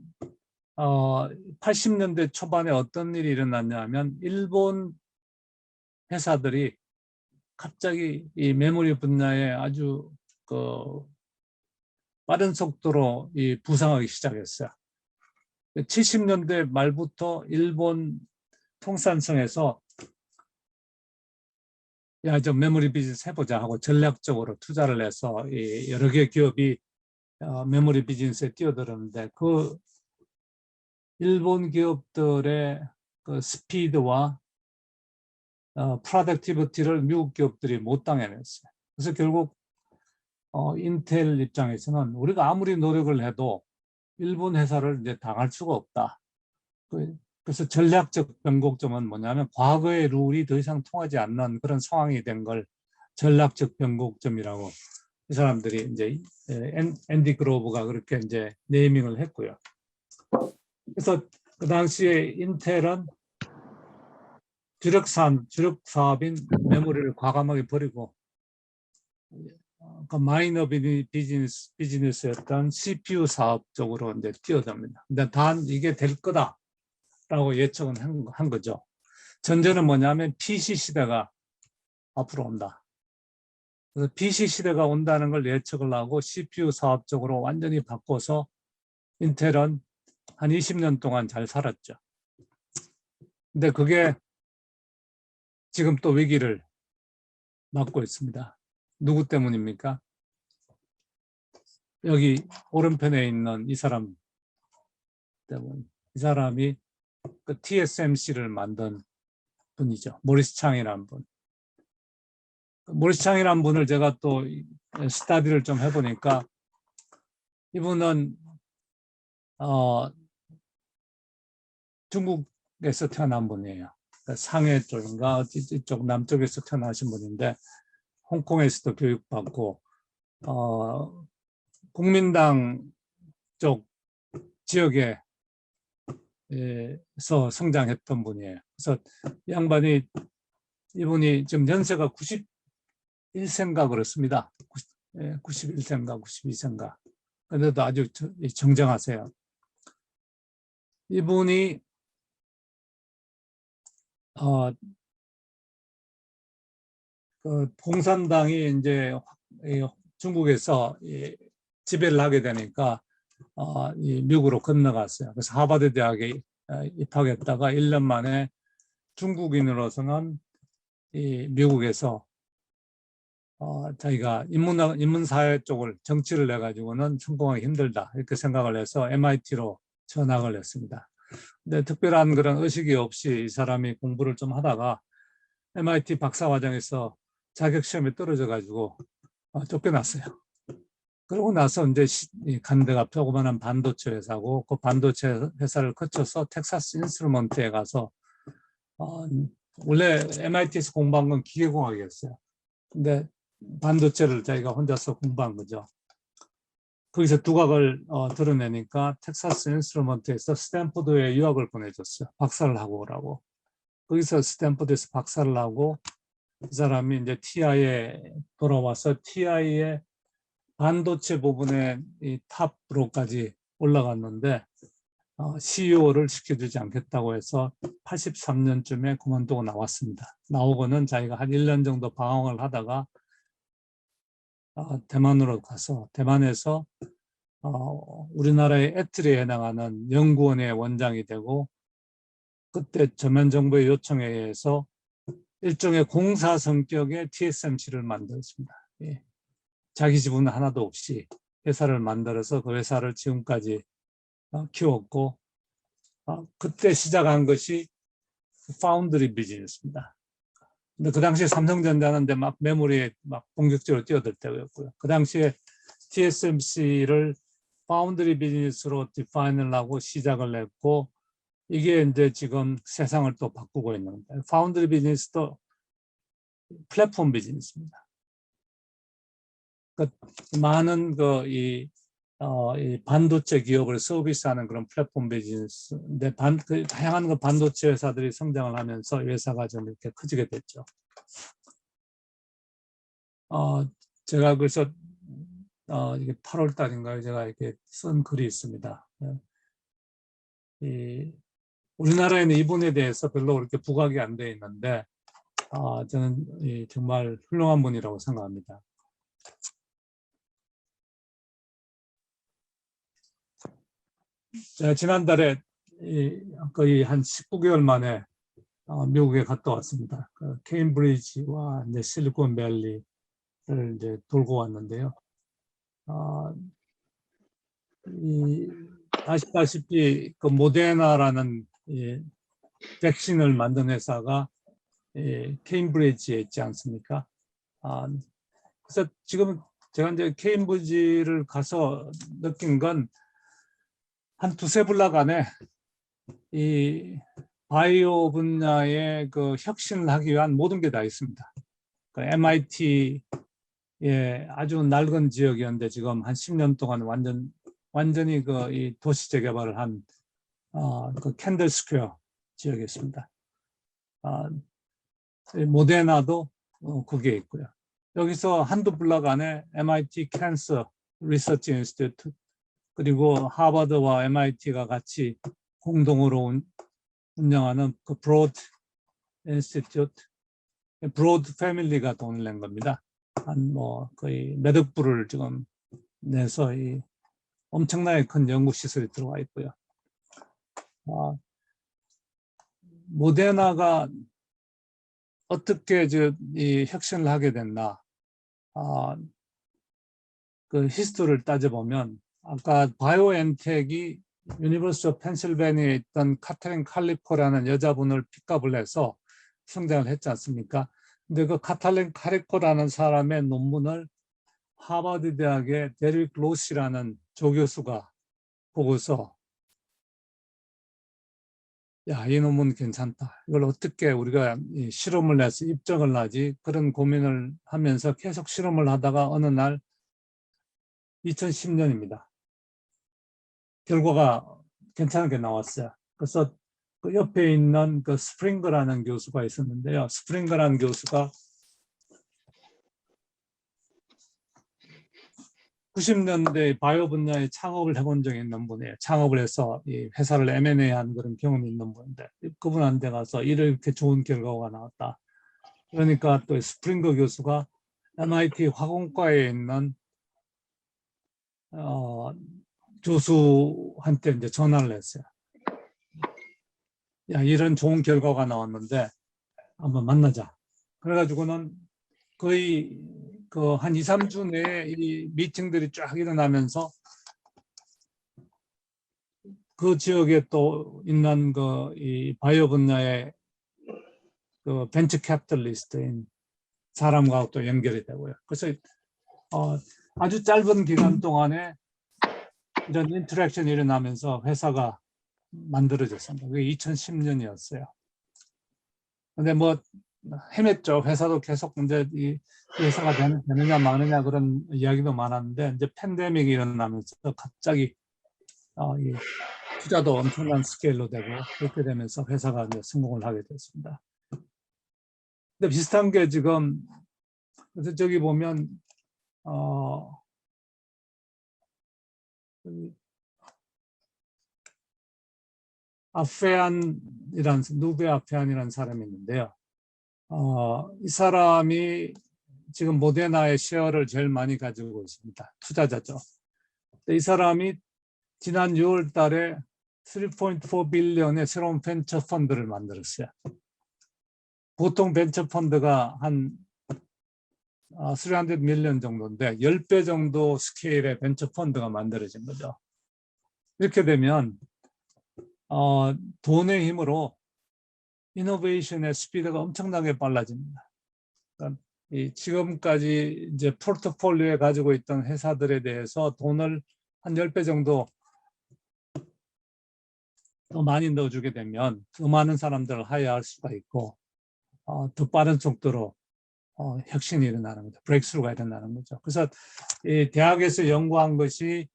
80년대 초반에 어떤 일이 일어났냐면 일본 회사들이 갑자기 이 메모리 분야에 아주 빠른 속도로 이 부상하기 시작했어요. 70년대 말부터 일본 통산성에서 야, 좀 메모리 비즈니스 해보자 하고 전략적으로 투자를 해서 이 여러 개 기업이 메모리 비즈니스에 뛰어들었는데 그 일본 기업들의 그 스피드와 프로덕티비티를 미국 기업들이 못 당해냈어요. 그래서 결국 인텔 입장에서는 우리가 아무리 노력을 해도 일본 회사를 이제 당할 수가 없다. 그래서 전략적 변곡점은 뭐냐면 과거의 룰이 더 이상 통하지 않는 그런 상황이 된 걸 전략적 변곡점이라고 이 사람들이 이제 앤디 그로브가 그렇게 이제 네이밍을 했고요. 그래서 그 당시에 인텔은 주력 사업인 메모리를 과감하게 버리고 그 마이너 비즈니스였던 CPU 사업 쪽으로 이제 뛰어듭니다. 근데 단 이게 될 거다라고 예측은 한 거죠. 전제는 뭐냐면 PC 시대가 앞으로 온다. 그래서 PC 시대가 온다는 걸 예측을 하고 CPU 사업 쪽으로 완전히 바꿔서 인텔은 한 20년 동안 잘 살았죠. 근데 그게 지금 또 위기를 맞고 있습니다. 누구 때문입니까? 여기 오른편에 있는 이 사람 때문. 이 사람이 그 TSMC를 만든 분이죠. 모리스 창이라는 분. 모리스 창이라는 분을 제가 또 스타디를 좀 해보니까 이분은 중국에서 태어난 분이에요. 상해 쪽인가 이쪽 남쪽에서 태어나신 분인데 홍콩에서도 교육받고 국민당 쪽 지역에서 성장했던 분이에요. 그래서 이분이 지금 연세가 91세인가 그렇습니다. 91세인가 92세인가. 그런데도 아주 정정하세요. 이분이 그 공산당이 이제 중국에서 지배를 하게 되니까 미국으로 건너갔어요. 그래서 하버드 대학에 입학했다가 1년 만에 중국인으로서는 미국에서 자기가 인문사회 쪽을 정치를 해가지고는 성공하기 힘들다 이렇게 생각을 해서 MIT로 전학을 했습니다. 근데 특별한 그런 의식이 없이 이 사람이 공부를 좀 하다가 MIT 박사과정에서 자격시험에 떨어져가지고 쫓겨났어요. 그러고 나서 이제 간 데가 조그마한 반도체 회사고 그 반도체 회사를 거쳐서 텍사스 인스트루먼트에 가서 원래 MIT에서 공부한 건 기계공학이었어요. 근데 반도체를 자기가 혼자서 공부한 거죠. 거기서 두각을 드러내니까 텍사스 인스트루먼트에서 스탠포드에 유학을 보내줬어요. 박사를 하고 오라고. 거기서 스탠포드에서 박사를 하고 이 사람이 이제 TI에 돌아와서 TI의 반도체 부분의 이 탑으로까지 올라갔는데 CEO를 시켜주지 않겠다고 해서 83년쯤에 그만두고 나왔습니다. 나오고는 자기가 한 1년 정도 방황을 하다가 대만으로 가서 대만에서 우리나라의 애틀에 해당하는 연구원의 원장이 되고 그때 전면 정부의 요청에 의해서 일종의 공사 성격의 TSMC를 만들었습니다. 예. 자기 지분 하나도 없이 회사를 만들어서 그 회사를 지금까지 키웠고 그때 시작한 것이 파운드리 비즈니스입니다. 근데 그 당시에 삼성전자는 막 메모리에 막 본격적으로 뛰어들 때였고요. 그 당시에 TSMC를 파운드리 비즈니스로 디파인을 하고 시작을 했고 이게 이제 지금 세상을 또 바꾸고 있는 거예요. 파운드리 비즈니스도 플랫폼 비즈니스입니다. 그 많은 이 반도체 기업을 서비스하는 그런 플랫폼 비즈니스인데 다양한 그 반도체 회사들이 성장을 하면서 이 회사가 좀 이렇게 커지게 됐죠. 제가 그래서 이게 8월 달인가요? 제가 이렇게 쓴 글이 있습니다. 우리나라에는 이 분에 대해서 별로 그렇게 부각이 안 돼 있는데 저는 정말 훌륭한 분이라고 생각합니다. 제가 지난달에 거의 한 19개월 만에 미국에 갔다 왔습니다. 그 케임브리지와 이제 실리콘밸리를 이제 돌고 왔는데요. 아시다시피 그 모데나라는 백신을 만든 회사가 케임브리지에 있지 않습니까? 그래서 지금 제가 이제 케임브리지를 가서 느낀 건 한 두세 블락 안에 이 바이오 분야의 그 혁신을 하기 위한 모든 게 다 있습니다. 그 MIT의 아주 낡은 지역이었는데 지금 한 10년 동안 완전히 그 이 도시 재개발을 한 그 캔들 스퀘어 지역에 있습니다. 모데나도 거기에 있고요. 여기서 한두 블락 안에 MIT 캔서 리서치 인스티튜트 그리고 하버드와 MIT가 같이 공동으로 운영하는 그 브로드 인스티튜트, 브로드 패밀리가 돈을 낸 겁니다. 한 뭐 거의 몇억 불을 지금 내서 이 엄청나게 큰 연구 시설이 들어와 있고요. 모데나가 어떻게 이 혁신을 하게 됐나? 그 히스토리를 따져보면 아까 바이오엔텍이 유니버시티 오브 펜실베니아에 있던 카트린 칼리포라는 여자분을 픽업을 해서 성장을 했지 않습니까? 근데 그 카탈린 칼리포라는 사람의 논문을 하버드 대학의 데릭 로시라는 조교수가 보고서 야, 이 논문 괜찮다. 이걸 어떻게 우리가 실험을 해서 입증을 하지? 그런 고민을 하면서 계속 실험을 하다가 어느 날 2010년입니다. 결과가 괜찮게 나왔어요. 그래서 그 옆에 있는 그 스프링거라는 교수가 있었는데요. 스프링거라는 교수가 90년대 바이오 분야에 창업을 해본 적이 있는 분이에요. 창업을 해서 이 회사를 M&A 한 그런 경험이 있는 분인데 그분한테 가서 이렇게 좋은 결과가 나왔다. 그러니까 또 스프링거 교수가 MIT 화공과에 있는 교수한테 이제 전화를 했어요. 야, 이런 좋은 결과가 나왔는데 한번 만나자. 그래가지고는 거의 그 한 2, 3주 내에 이 미팅들이 쫙 일어나면서 그 지역에 또 있는 그 이 바이오 분야의 그 벤처 캐피털리스트인 사람과 또 연결이 되고요. 그래서 아주 짧은 기간 동안에 이런 인터랙션이 일어나면서 회사가 만들어졌습니다. 그게 2010년이었어요. 근데 뭐 헤맸죠. 회사도 계속 이제 이 회사가 되느냐 마느냐 그런 이야기도 많았는데 이제 팬데믹이 일어나면서 갑자기 이 투자도 엄청난 스케일로 되고 그렇게 되면서 회사가 이제 성공을 하게 됐습니다. 근데 비슷한 게 지금 그래서 저기 보면 누베 아페안이라는 사람이 있는데요. 이 사람이 지금 모데나의 쉐어를 제일 많이 가지고 있습니다. 투자자죠. 이 사람이 지난 6월 달에 3.4 빌리언의 새로운 벤처 펀드를 만들었어요. 보통 벤처 펀드가 한 300 밀리언 정도인데 10배 정도 스케일의 벤처 펀드가 만들어진 거죠. 이렇게 되면 돈의 힘으로 이노베이션의 스피드가 엄청나게 빨라집니다. 그러니까 지금까지 이제 포트폴리오에 가지고 있던 회사들에 대해서 돈을 한 10배 정도 더 많이 넣어주게 되면 더 많은 사람들을 하야할 수가 있고 더 빠른 속도로 혁신이 일어나는 거죠. 브레이크스루가 일어나는 거죠. 그래서 이 대학에서 연구한 것이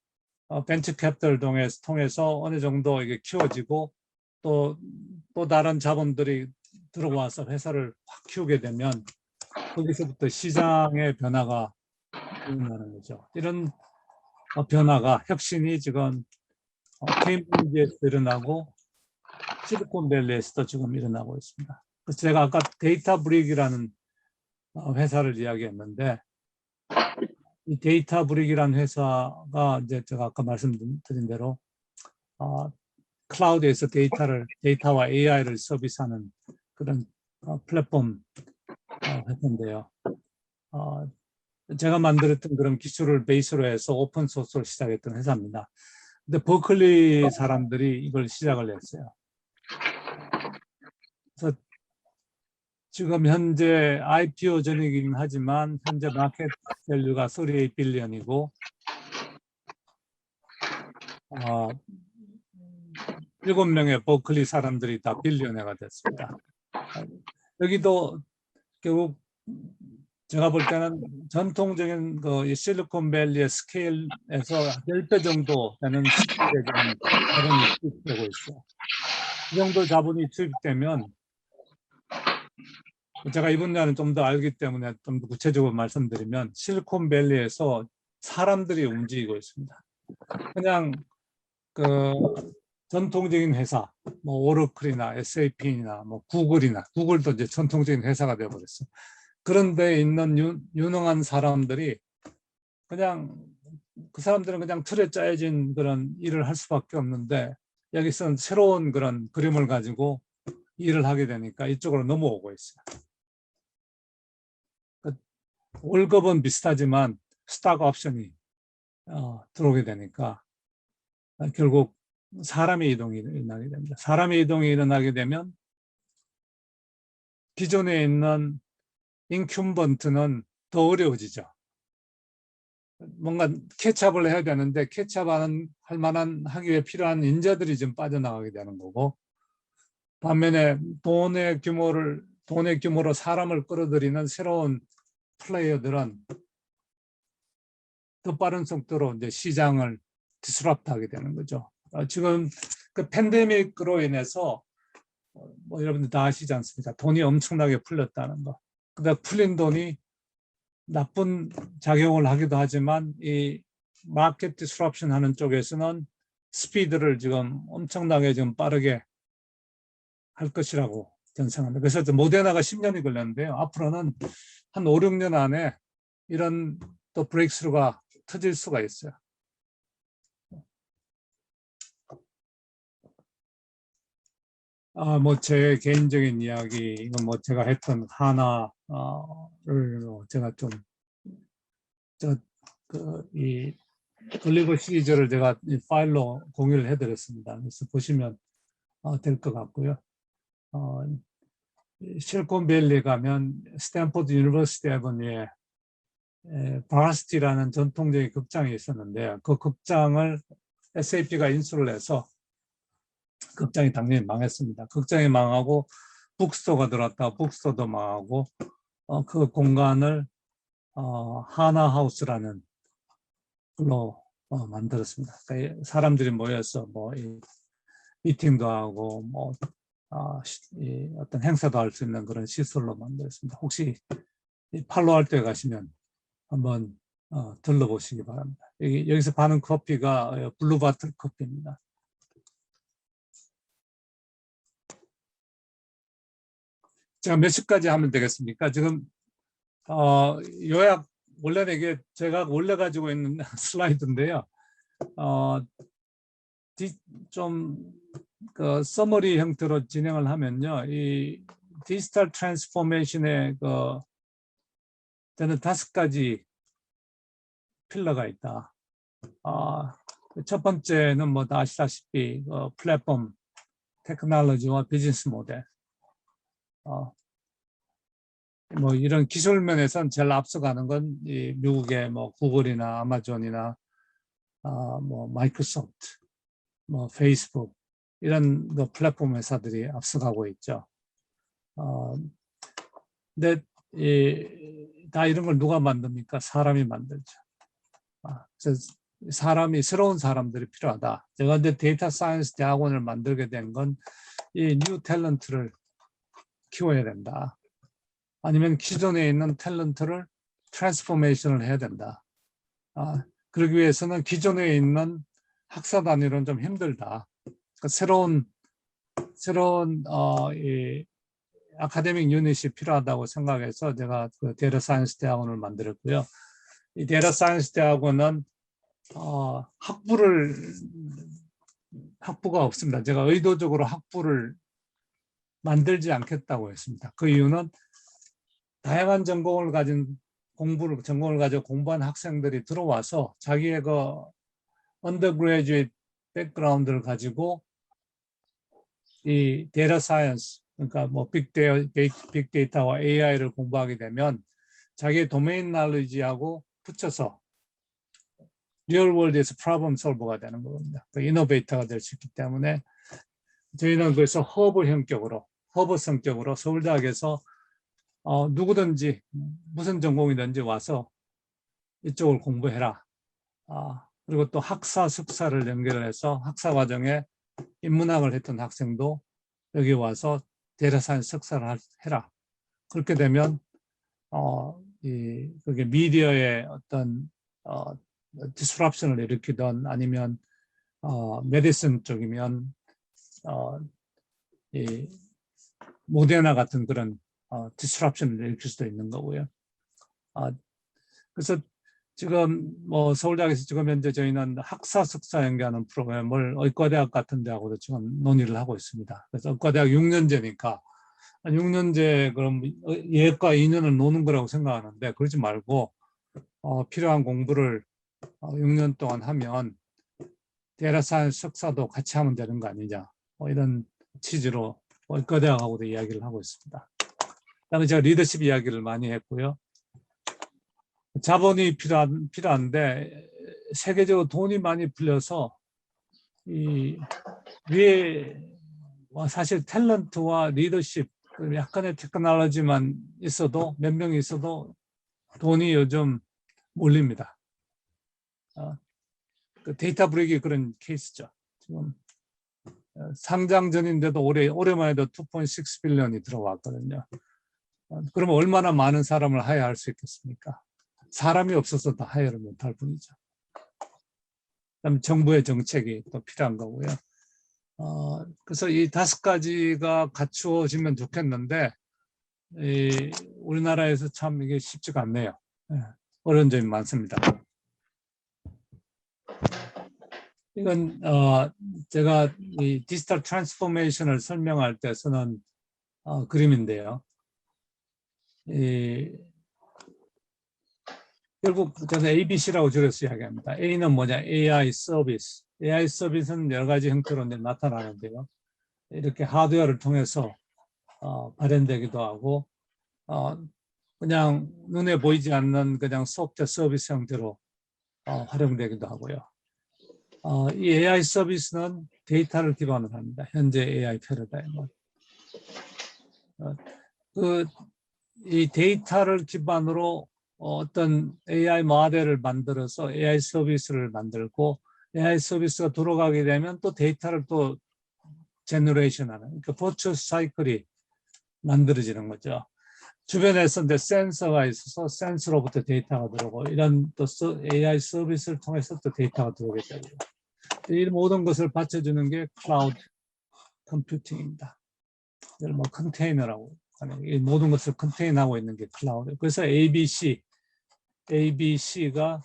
벤처 캐피털을 통해서 어느 정도 이게 키워지고 또 다른 자본들이 들어와서 회사를 확 키우게 되면 거기서부터 시장의 변화가 일어나는 거죠. 이런 변화가 혁신이 지금 케임브리지에서 일어나고 실리콘밸리에서도 지금 일어나고 있습니다. 그래서 제가 아까 데이터 브릭이라는 회사를 이야기했는데 이 데이터 브릭이라는 회사가 이제 제가 아까 말씀드린 대로 클라우드에서 데이터와 AI를 서비스하는 그런 플랫폼 회사인데요. 제가 만들었던 그런 기술을 베이스로 해서 오픈 소스를 시작했던 회사입니다. 근데 버클리 사람들이 이걸 시작을 했어요. 그래서 지금 현재 IPO 전이긴 하지만 현재 마켓 밸류가 38빌리언이고 7명의 버클리 사람들이 다 빌리언회가 됐습니다. 여기도 결국 제가 볼 때는 전통적인 그 실리콘밸리의 스케일에서 10배 정도 되는 스케일에 지금 자본이 투입되고 있어요. 이 정도 자본이 투입되면 제가 이 분야는 좀 더 알기 때문에 좀 더 구체적으로 말씀드리면 실리콘밸리에서 사람들이 움직이고 있습니다. 그냥 그 전통적인 회사, 뭐 오러클이나 SAP나 뭐 구글도 이제 전통적인 회사가 되어버렸어요. 그런데 있는 유능한 사람들이 그냥 그 사람들은 그냥 틀에 짜여진 그런 일을 할 수밖에 없는데 여기서는 새로운 그런 그림을 가지고 일을 하게 되니까 이쪽으로 넘어오고 있어요. 월급은 비슷하지만 스탁 옵션이 들어오게 되니까 결국 사람의 이동이 일어나게 됩니다. 사람의 이동이 일어나게 되면 기존에 있는 인큐번트는 더 어려워지죠. 뭔가 캐치업을 해야 되는데 캐치업하는 할 만한 하기 위해 필요한 인재들이 좀 빠져나가게 되는 거고 반면에 돈의 규모로 사람을 끌어들이는 새로운 플레이어들은 더 빠른 속도로 이제 시장을 디스럽트하게 되는 거죠. 지금 그 팬데믹으로 인해서 뭐 여러분들 다 아시지 않습니까? 돈이 엄청나게 풀렸다는 거. 근데 풀린 돈이 나쁜 작용을 하기도 하지만 이 마켓 디스럽션 하는 쪽에서는 스피드를 지금 엄청나게 좀 빠르게 할 것이라고 저는 생각합니다. 그래서 모데나가 10년이 걸렸는데요. 앞으로는 한 5, 6년 안에 이런 또 브레이크스루가 터질 수가 있어요. 뭐 제 개인적인 이야기, 이건 뭐 제가 했던 하나를 제가 좀 이 글리버 시리즈를 제가 이 파일로 공유를 해드렸습니다. 그래서 보시면 될 것 같고요. 실리콘밸리 가면 스탠포드 유니버시티 에버뉴에 바라시티라는 전통적인 극장이 있었는데 그 극장을 SAP가 인수를 해서 극장이 당연히 망했습니다. 극장이 망하고 북스토어가 들어왔다가 북스토어도 망하고 그 공간을 하나하우스라는 걸로 만들었습니다. 그러니까 사람들이 모여서 뭐 미팅도 하고 뭐 어떤 행사도 할 수 있는 그런 시설로 만들었습니다. 혹시 팔로알토에 가시면 한번 들러보시기 바랍니다. 여기서 파는 커피가 블루바틀 커피입니다. 제가 몇 시까지 하면 되겠습니까? 지금 요약 원래는 이게 제가 원래 가지고 있는 슬라이드인데요. 좀 그 서머리 형태로 진행을 하면요, 이 디지털 트랜스포메이션에 저는 5가지 필러가 있다. 첫 번째는 뭐 다 아시다시피 플랫폼, 테크놀로지와 비즈니스 모델. 뭐 이런 기술 면에서는 제일 앞서가는 건 이 미국의 뭐 구글이나 아마존이나 뭐 마이크로소프트, 뭐 페이스북 이런 플랫폼 회사들이 앞서가고 있죠. 근데 다 이런 걸 누가 만듭니까? 사람이 만들죠. 그래서 새로운 사람들이 필요하다. 제가 이제 데이터 사이언스 대학원을 만들게 된 건 이 뉴 탤런트를 키워야 된다. 아니면 기존에 있는 탤런트를 트랜스포메이션을 해야 된다. 그러기 위해서는 기존에 있는 학사 단위로는 좀 힘들다. 그러니까 새로운 이 아카데믹 유닛이 필요하다고 생각해서 제가 그 데이터 사이언스 대학원을 만들었고요. 이 데이터 사이언스 대학원은 학부가 없습니다. 제가 의도적으로 학부를 만들지 않겠다고 했습니다. 그 이유는 다양한 전공을 가지고 공부한 학생들이 들어와서 자기의 그 언더그래주에이트 백그라운드를 가지고 이 데이터 사이언스, 그러니까 뭐 빅데이터와 AI를 공부하게 되면 자기의 도메인 날리지하고 붙여서 리얼월드에서 프로블럼 솔버가 되는 겁니다. 이노베이터가 될 수 있기 때문에 저희는 그래서 허브 성격으로 서울대학에서 누구든지 무슨 전공이든지 와서 이쪽을 공부해라. 그리고 또 학사, 석사를 연결해서 학사 과정에 인문학을 했던 학생도 여기 와서 데이터 사이언스 석사를 해라. 그렇게 되면 그게 미디어의 어떤 디스럽션을 일으키던 아니면 메디슨 쪽이면 이 모데나 같은 그런 디스럽션을 일으킬 수도 있는 거고요. 그래서 지금 뭐 서울대학에서 지금 현재 저희는 학사 석사 연계하는 프로그램을 의과대학 같은 데하고도 지금 논의를 하고 있습니다. 그래서 의과대학 6년제니까 6년제 그럼 예과 2년을 노는 거라고 생각하는데 그러지 말고 필요한 공부를 6년 동안 하면 데이터 사이언스 석사도 같이 하면 되는 거 아니냐, 이런 취지로 의과대학하고도 이야기를 하고 있습니다. 그다음에 제가 리더십 이야기를 많이 했고요. 자본이 필요한데 세계적으로 돈이 많이 풀려서 이 위에 사실 탤런트와 리더십, 약간의 테크놀로지만 있어도 몇 명이 있어도 돈이 요즘 몰립니다. 그 데이터 브릭이 그런 케이스죠. 지금 상장 전인데도 올해만 해도 2.6 빌리언이 들어왔거든요. 그러면 얼마나 많은 사람을 하야할 수 있겠습니까? 사람이 없어서 다 하야를 못할 뿐이죠. 그다음에 정부의 정책이 또 필요한 거고요. 그래서 이 5가지가 갖추어지면 좋겠는데 우리나라에서 참 이게 쉽지가 않네요. 어려운 점이 많습니다. 이건 제가 이 디지털 트랜스포메이션을 설명할 때 쓰는 그림인데요. 결국 저는 ABC라고 줄여서 이야기합니다. A는 뭐냐? AI 서비스. AI 서비스는 여러 가지 형태로 나타나는데요. 이렇게 하드웨어를 통해서 발현되기도 하고 그냥 눈에 보이지 않는 그냥 소프트웨어 서비스 형태로 활용되기도 하고요. 이 AI 서비스는 데이터를 기반으로 합니다. 현재 AI 패러다임은. 이 데이터를 기반으로 어떤 AI 모델을 만들어서 AI 서비스를 만들고 AI 서비스가 돌아가게 되면 또 데이터를 또 제너레이션하는, 그러니까 버추어스 사이클이 만들어지는 거죠. 주변에서 이제 센서가 있어서 센서로부터 데이터가 들어오고 이런 또 AI 서비스를 통해서 또 데이터가 들어오게 되고 이 모든 것을 받쳐주는 게 클라우드 컴퓨팅입니다. 이걸 뭐 컨테이너라고 하는, 이 모든 것을 컨테인하고 있는 게 클라우드. 그래서 ABC가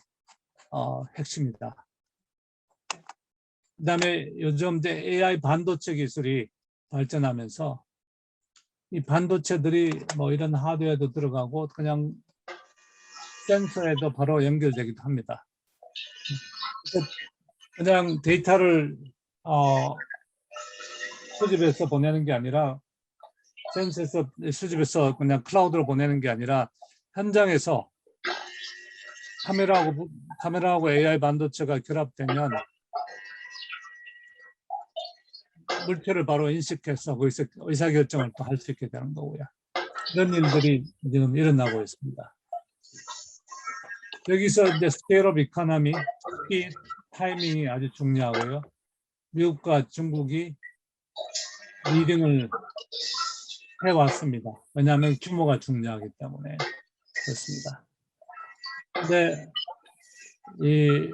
핵심이다. 그다음에 요즘 이제 AI 반도체 기술이 발전하면서 이 반도체들이 뭐 이런 하드웨어도 들어가고 그냥 센서에도 바로 연결되기도 합니다. 그냥 데이터를 수집해서 보내는 게 아니라 센서에서 수집해서 그냥 클라우드로 보내는 게 아니라 현장에서 카메라하고 AI 반도체가 결합되면 물체를 바로 인식해서 거기서 의사결정을 또 할 수 있게 되는 거고요. 이런 일들이 지금 일어나고 있습니다. 여기서 이제 스케일 오브 이코노미, 특히 타이밍이 아주 중요하고요. 미국과 중국이 리딩을 해왔습니다. 왜냐하면 규모가 중요하기 때문에 그렇습니다. 근데 이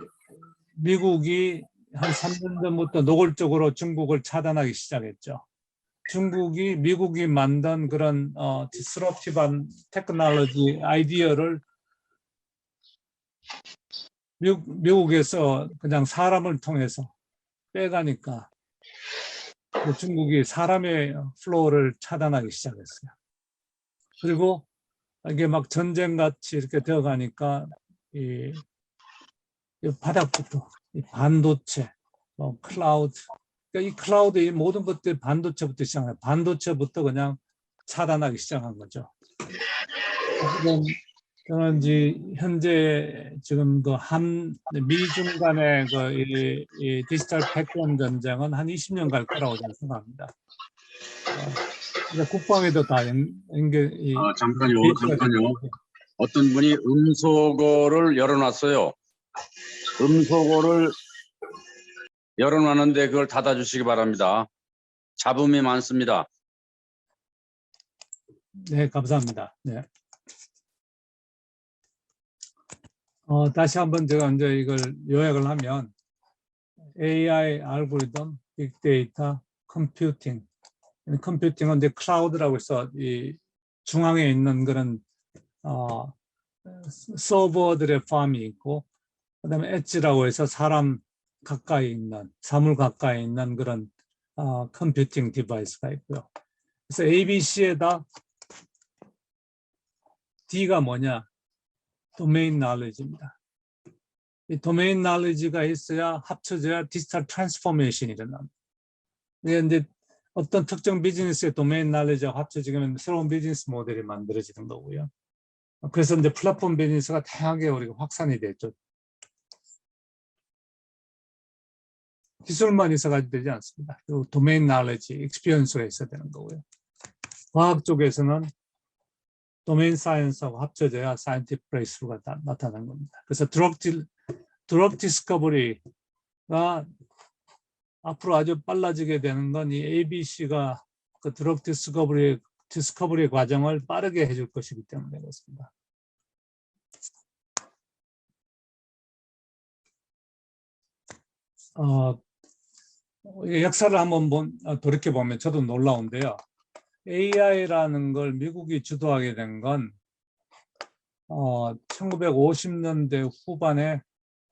미국이 한 3년 전부터 노골적으로 중국을 차단하기 시작했죠. 중국이 미국이 만든 그런 디스럽티브한 테크놀로지 아이디어를 미국에서 그냥 사람을 통해서 빼가니까 중국이 사람의 플로우를 차단하기 시작했어요. 그리고 이게 막 전쟁같이 이렇게 되어가니까 이 바닥부터 이 반도체, 클라우드, 그러니까 이 클라우드 이 모든 것들이 반도체부터 시작해요. 반도체부터 그냥 차단하기 시작한 거죠. 지금 저는 이제 현재 지금 그 미중 간의 이 디지털 패권 전쟁은 한 20년 갈 거라고 저는 생각합니다. 국방에도 다 연결이. 잠깐요. 어떤 분이 음소거를 열어놨어요. 음소거를 열어놨는데 그걸 닫아주시기 바랍니다. 잡음이 많습니다. 네, 감사합니다. 네. 다시 한번 제가 이제 이걸 요약을 하면 AI, 알고리즘, 빅데이터, 컴퓨팅은 이제 클라우드라고 해서 이 중앙에 있는 그런 서버들의 팜이 있고, 그다음에 엣지라고 해서 사람 가까이 있는, 사물 가까이 있는 그런 컴퓨팅 디바이스가 있고요. 그래서 ABC에다 D가 뭐냐? 도메인 knowledge입니다. 이 도메인 knowledge가 있어야 합쳐져야 디지털 트랜스포메이션이 일어납니다. 이제 어떤 특정 비즈니스의 도메인 knowledge가 합쳐지면 새로운 비즈니스 모델이 만들어지는 거고요. 그래서 이제 플랫폼 비즈니스가 다양하게 우리가 확산이 됐죠. 기술만 있어가지고 되지 않습니다. 그리고 도메인 knowledge, experience가 있어야 되는 거고요. 과학 쪽에서는 도메인 사이언스하고 합쳐져야 사이언티픽 브레이스루가 나타나는 겁니다. 그래서 드럭 디스커버리가 앞으로 아주 빨라지게 되는 건 이 ABC가 그 드럭 디스커버리 과정을 빠르게 해줄 것이기 때문에 그렇습니다. 역사를 한번 돌이켜보면 저도 놀라운데요. AI라는 걸 미국이 주도하게 된 건 1950년대 후반에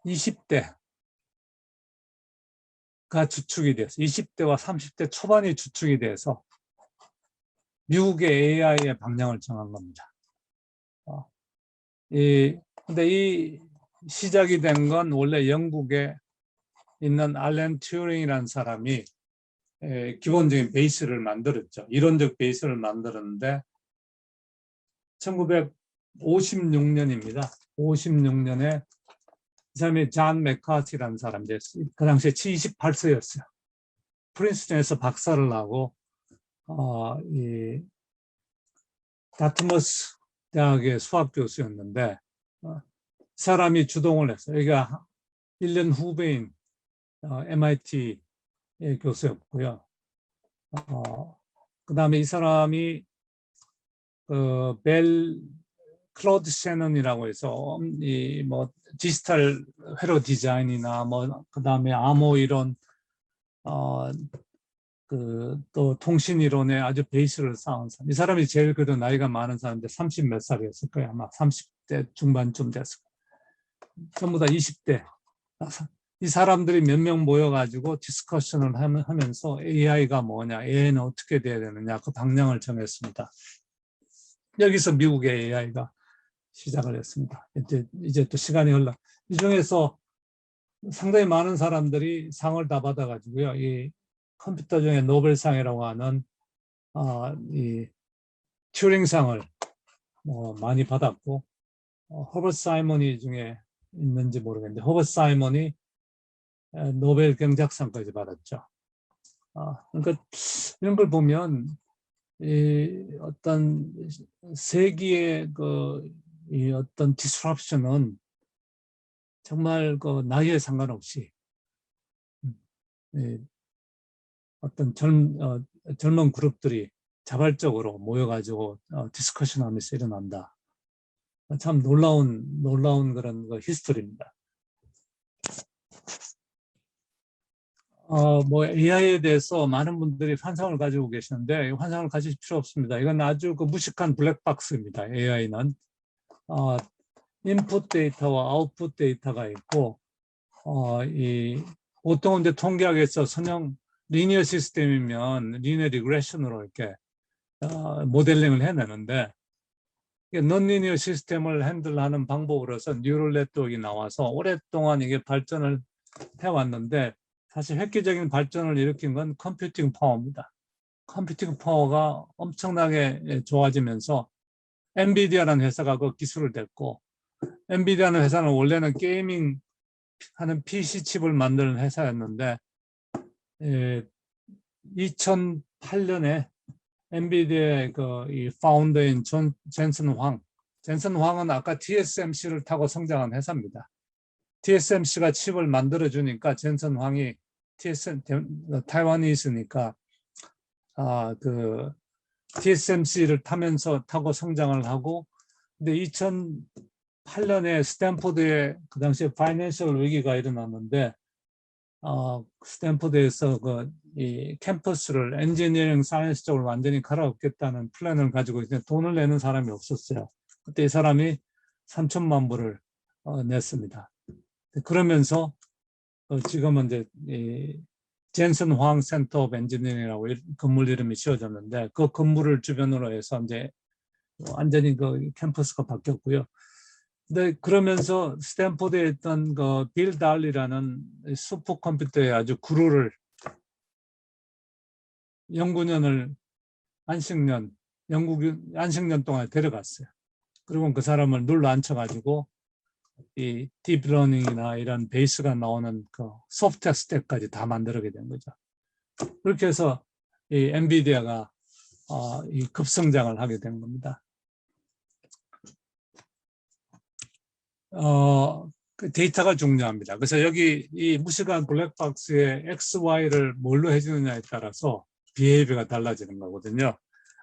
20대가 주축이 돼서 20대와 30대 초반이 주축이 돼서 미국의 AI의 방향을 정한 겁니다. 근데 이 시작이 된 건 원래 영국에 있는 알렌 튜링이라는 사람이 기본적인 베이스를 만들었죠. 이론적 베이스를 만들었는데 1956년입니다. 56년에 이 사람이 존 맥카티라는 사람이었어요. 그 당시에 78세였어요. 프린스턴에서 박사를 하고 이 다트머스 대학의 수학 교수였는데 사람이 주동을 했어요. 여기가 1년 후배인 MIT 교수였고요. 그 다음에 이 사람이 클로드 셰넌이라고 해서 이 뭐 디지털 회로 디자인이나 뭐 그 다음에 암호 이론 또 통신 이론에 아주 베이스를 쌓은 사람. 이 사람이 제일 그래도 나이가 많은 사람인데 30 몇 살이었을 거예요. 아마 30대 중반쯤 됐을 거예요. 전부 다 20대. 이 사람들이 몇 명 모여가지고 디스커션을 하면서 AI가 뭐냐, AI는 어떻게 돼야 되느냐, 그 방향을 정했습니다. 여기서 미국의 AI가 시작을 했습니다. 이제 또 시간이 흘러. 이 중에서 상당히 많은 사람들이 상을 다 받아가지고요. 이 컴퓨터 중에 노벨상이라고 하는 이 튜링상을 많이 받았고, 허버트 사이먼이 중에 있는지 모르겠는데 허버트 사이먼이 노벨 경제학상까지 받았죠. 그러니까 이런 걸 보면 이 어떤 세기의 이 어떤 디스럽션은 정말 나이에 상관없이 이 어떤 젊은 그룹들이 자발적으로 모여가지고 디스커션하면서 일어난다. 참 놀라운 그런 히스토리입니다. 뭐 AI에 대해서 많은 분들이 환상을 가지고 계시는데 환상을 가질 필요 없습니다. 이건 아주 무식한 블랙박스입니다. AI는 인풋 데이터와 아웃풋 데이터가 있고 보통 이제 통계학에서 선형 리니어 시스템이면 리니어 리그레션으로 이렇게 모델링을 해내는데 non-linear 시스템을 핸들하는 방법으로서 뉴럴 네트워크가 나와서 오랫동안 이게 발전을 해왔는데 사실 획기적인 발전을 일으킨 건 컴퓨팅 파워입니다. 컴퓨팅 파워가 엄청나게 좋아지면서 엔비디아라는 회사가 그 기술을 냈고 엔비디아라는 회사는 원래는 게이밍 하는 PC 칩을 만드는 회사였는데 2008년에 엔비디아의 이 파운더인 젠슨 황은 아까 TSMC를 타고 성장한 회사입니다. TSMC가 칩을 만들어 주니까 젠슨 황이 타이완이 있으니까 TSMC를 타고 성장을 하고 근데 2008년에 스탠포드에 그 당시에 파이낸셜 위기가 일어났는데 스탠포드에서 이 캠퍼스를 엔지니어링 사이언스 쪽으로 완전히 갈아엎겠다는 플랜을 가지고 있는데 돈을 내는 사람이 없었어요. 그때 이 사람이 3천만 불을 냈습니다. 그러면서 지금은 이제 이 젠슨 황 센터 오브 엔지니어링이라고 건물 이름이 지어졌는데 그 건물을 주변으로 해서 이제 완전히 그 캠퍼스가 바뀌었고요. 근데 그러면서 스탠포드에 있던 빌 달리라는 슈퍼컴퓨터의 아주 구루를 연구년을 안식년 동안 데려갔어요. 그리고 그 사람을 눌러 앉혀가지고 이 딥러닝이나 이런 베이스가 나오는 소프트웨어 스택까지 다 만들게 된 거죠. 그렇게 해서 이 엔비디아가 이 급성장을 하게 된 겁니다. 그 데이터가 중요합니다. 그래서 여기 이 무시간 블랙박스의 X, Y를 뭘로 해주느냐에 따라서 비헤이비가 달라지는 거거든요.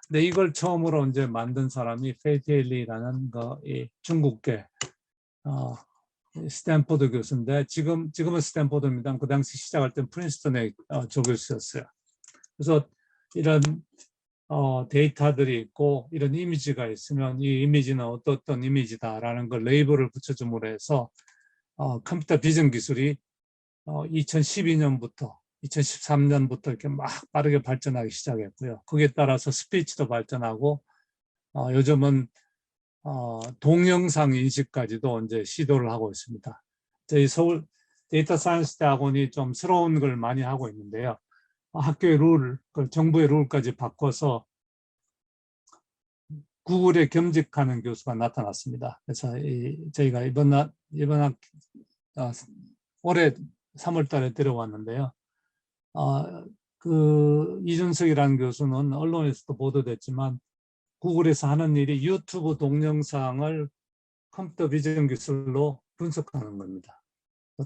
근데 이걸 처음으로 이제 만든 사람이 페이테일리라는 이 중국계 스탠포드 교수인데 지금은 스탠포드입니다. 그 당시 시작할 때 프린스턴의 조교수였어요. 그래서 이런 데이터들이 있고 이런 이미지가 있으면 이 이미지는 어떤 이미지다라는 걸 레이블을 붙여줌으로 해서 컴퓨터 비전 기술이 2012년부터 2013년부터 이렇게 막 빠르게 발전하기 시작했고요. 거기에 따라서 스피치도 발전하고 요즘은 동영상 인식까지도 이제 시도를 하고 있습니다. 저희 서울 데이터 사이언스 대학원이 좀 새로운 걸 많이 하고 있는데요. 학교의 룰, 정부의 룰까지 바꿔서 구글에 겸직하는 교수가 나타났습니다. 그래서 저희가 올해 3월 달에 들어왔는데요. 그 이준석이라는 교수는 언론에서도 보도됐지만 구글에서 하는 일이 유튜브 동영상을 컴퓨터 비전 기술로 분석하는 겁니다.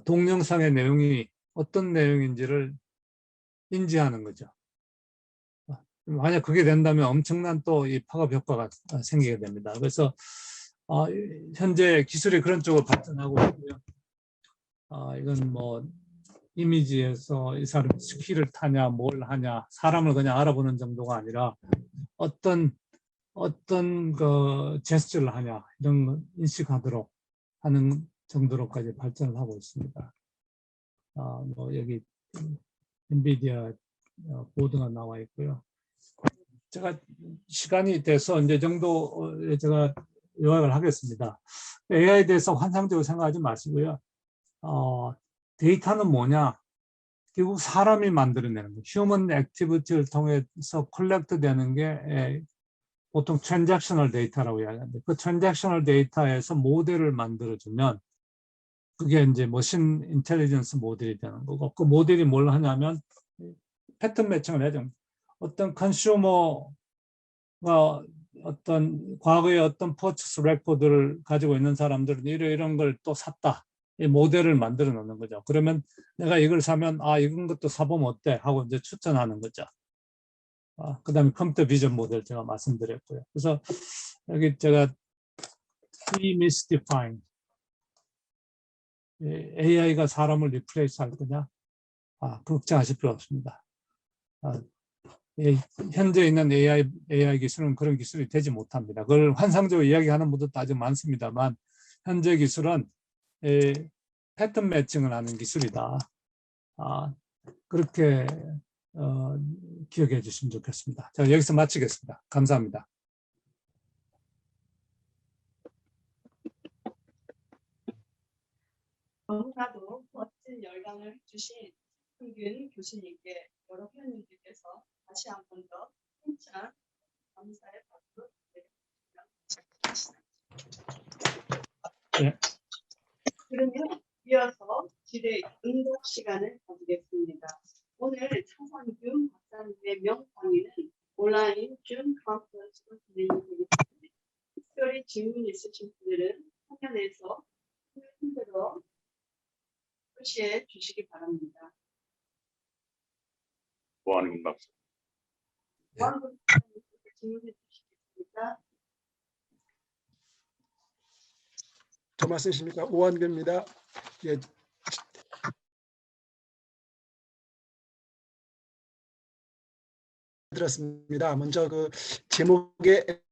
동영상의 내용이 어떤 내용인지를 인지하는 거죠. 만약 그게 된다면 엄청난 또 이 파급 효과가 생기게 됩니다. 그래서 현재 기술이 그런 쪽으로 발전하고 있고요. 이건 뭐 이미지에서 이 사람 스킬을 타냐 뭘 하냐 사람을 그냥 알아보는 정도가 아니라 어떤 그 제스처를 하냐 이런 거 인식하도록 하는 정도로까지 발전을 하고 있습니다. 뭐 여기 엔비디아 보드가 나와 있고요. 제가 시간이 돼서 이제 정도 제가 요약을 하겠습니다. AI에 대해서 환상적으로 생각하지 마시고요. 데이터는 뭐냐? 결국 사람이 만들어내는 거. 휴먼 액티비티를 통해서 컬렉트 되는 게 보통 트랜잭셔널 데이터라고 이야기하는데 그 트랜잭셔널 데이터에서 모델을 만들어주면 그게 이제 머신 인텔리전스 모델이 되는 거고 그 모델이 뭘 하냐면 패턴 매칭을 해줘. 어떤 컨슈머 어떤 과거의 어떤 퍼처스 레코드를 가지고 있는 사람들은 이런 걸 또 샀다. 이 모델을 만들어 놓는 거죠. 그러면 내가 이걸 사면 이런 것도 사보면 어때? 하고 이제 추천하는 거죠. 그다음에 컴퓨터 비전 모델 제가 말씀드렸고요. 그래서 여기 제가 demystifying AI가 사람을 리플레이스 할 거냐? 걱정하실 필요 없습니다. 현재 있는 AI 기술은 그런 기술이 되지 못합니다. 그걸 환상적으로 이야기하는 분들도 아주 많습니다만 현재 기술은 패턴 매칭을 하는 기술이다. 그렇게 기억해 주시면 좋겠습니다. 자, 여기서 마치겠습니다. 감사합니다. 너무나도 멋진 열강을 주신 흥균 교수님께 여러 회원님들께서 다시 한 번 더 칭찬 감사의 박수 드리겠습니다. 네. 그러면 이어서 질의 응답 시간을 가지겠습니다. 오늘 차상균 박사님의 명강의는 온라인 줌 컨퍼런스로 진행되겠습니다. 특별히 질문 있으신 분들은 화면에서 흔들어 표시해 주시기 바랍니다. 오한근 박사. 오한근 박사님께 질문해 주시겠습니까? 저 말씀이십니까? 오한근입니다. 예. 들었습니다. 먼저 그 제목에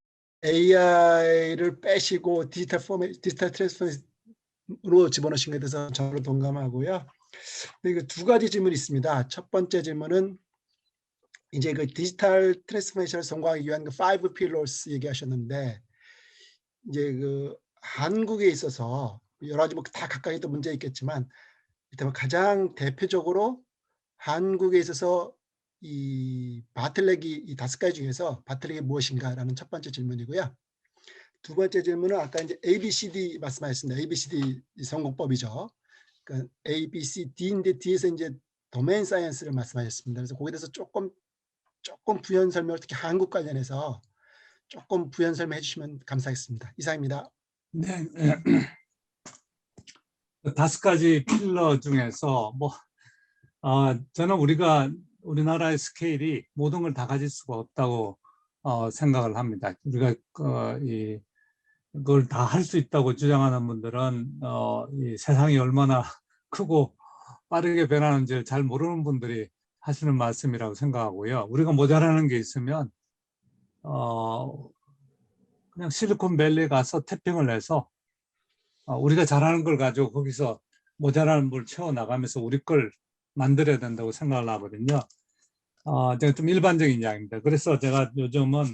AI를 빼시고 디지털 트랜스포메이션으로 집어넣으신 것에 대해서 저로 동감하고요. 그리고 두 가지 질문이 있습니다. 첫 번째 질문은 이제 그 디지털 트랜스포메이션을 성공하기 위한 그 5 pillars 얘기하셨는데 이제 그 한국에 있어서 여러 가지 뭐 다 각각의 또 문제 있겠지만 일단 가장 대표적으로 한국에 있어서 이 바틀렉이 이 5가지 중에서 바틀렉이 무엇인가라는 첫 번째 질문이고요. 두 번째 질문은 아까 이제 ABCD 말씀하셨습니다. ABCD 선곡법이죠. 그러니까 ABCD인데 뒤에서 이제 도메인 사이언스를 말씀하셨습니다. 그래서 거기에 대해서 조금 부연 설명을 특히 한국 관련해서 조금 부연 설명해 주시면 감사하겠습니다. 이상입니다. 네. 5가지 필러 중에서 저는 우리나라의 스케일이 모든 걸 다 가질 수가 없다고 생각을 합니다. 우리가 그걸 다 할 수 있다고 주장하는 분들은 이 세상이 얼마나 크고 빠르게 변하는지를 잘 모르는 분들이 하시는 말씀이라고 생각하고요. 우리가 모자라는 게 있으면 그냥 실리콘밸리에 가서 태핑을 해서 우리가 잘하는 걸 가지고 거기서 모자라는 걸 채워나가면서 우리 걸 만들어야 된다고 생각을 하거든요. 제가 좀 일반적인 이야기입니다. 그래서 제가 요즘은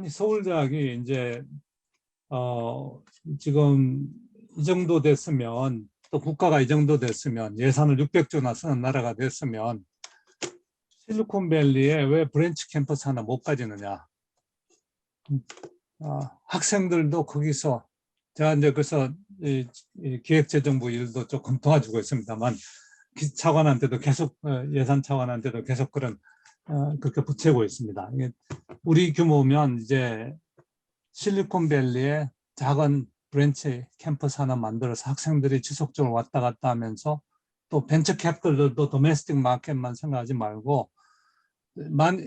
서울대학이 이제 지금 이 정도 됐으면 또 국가가 이 정도 됐으면 예산을 600조나 쓰는 나라가 됐으면 실리콘밸리에 왜 브랜치 캠퍼스 하나 못 가지느냐. 학생들도 거기서 제가 이제 그래서 이 기획재정부 일도 조금 도와주고 있습니다만 차관한테도 계속 예산 차관한테도 계속 그렇게 붙이고 있습니다. 이게 우리 규모면 이제 실리콘밸리에 작은 브랜치 캠퍼스 하나 만들어서 학생들이 지속적으로 왔다 갔다 하면서 또 벤처 캐피털도 도메스틱 마켓만 생각하지 말고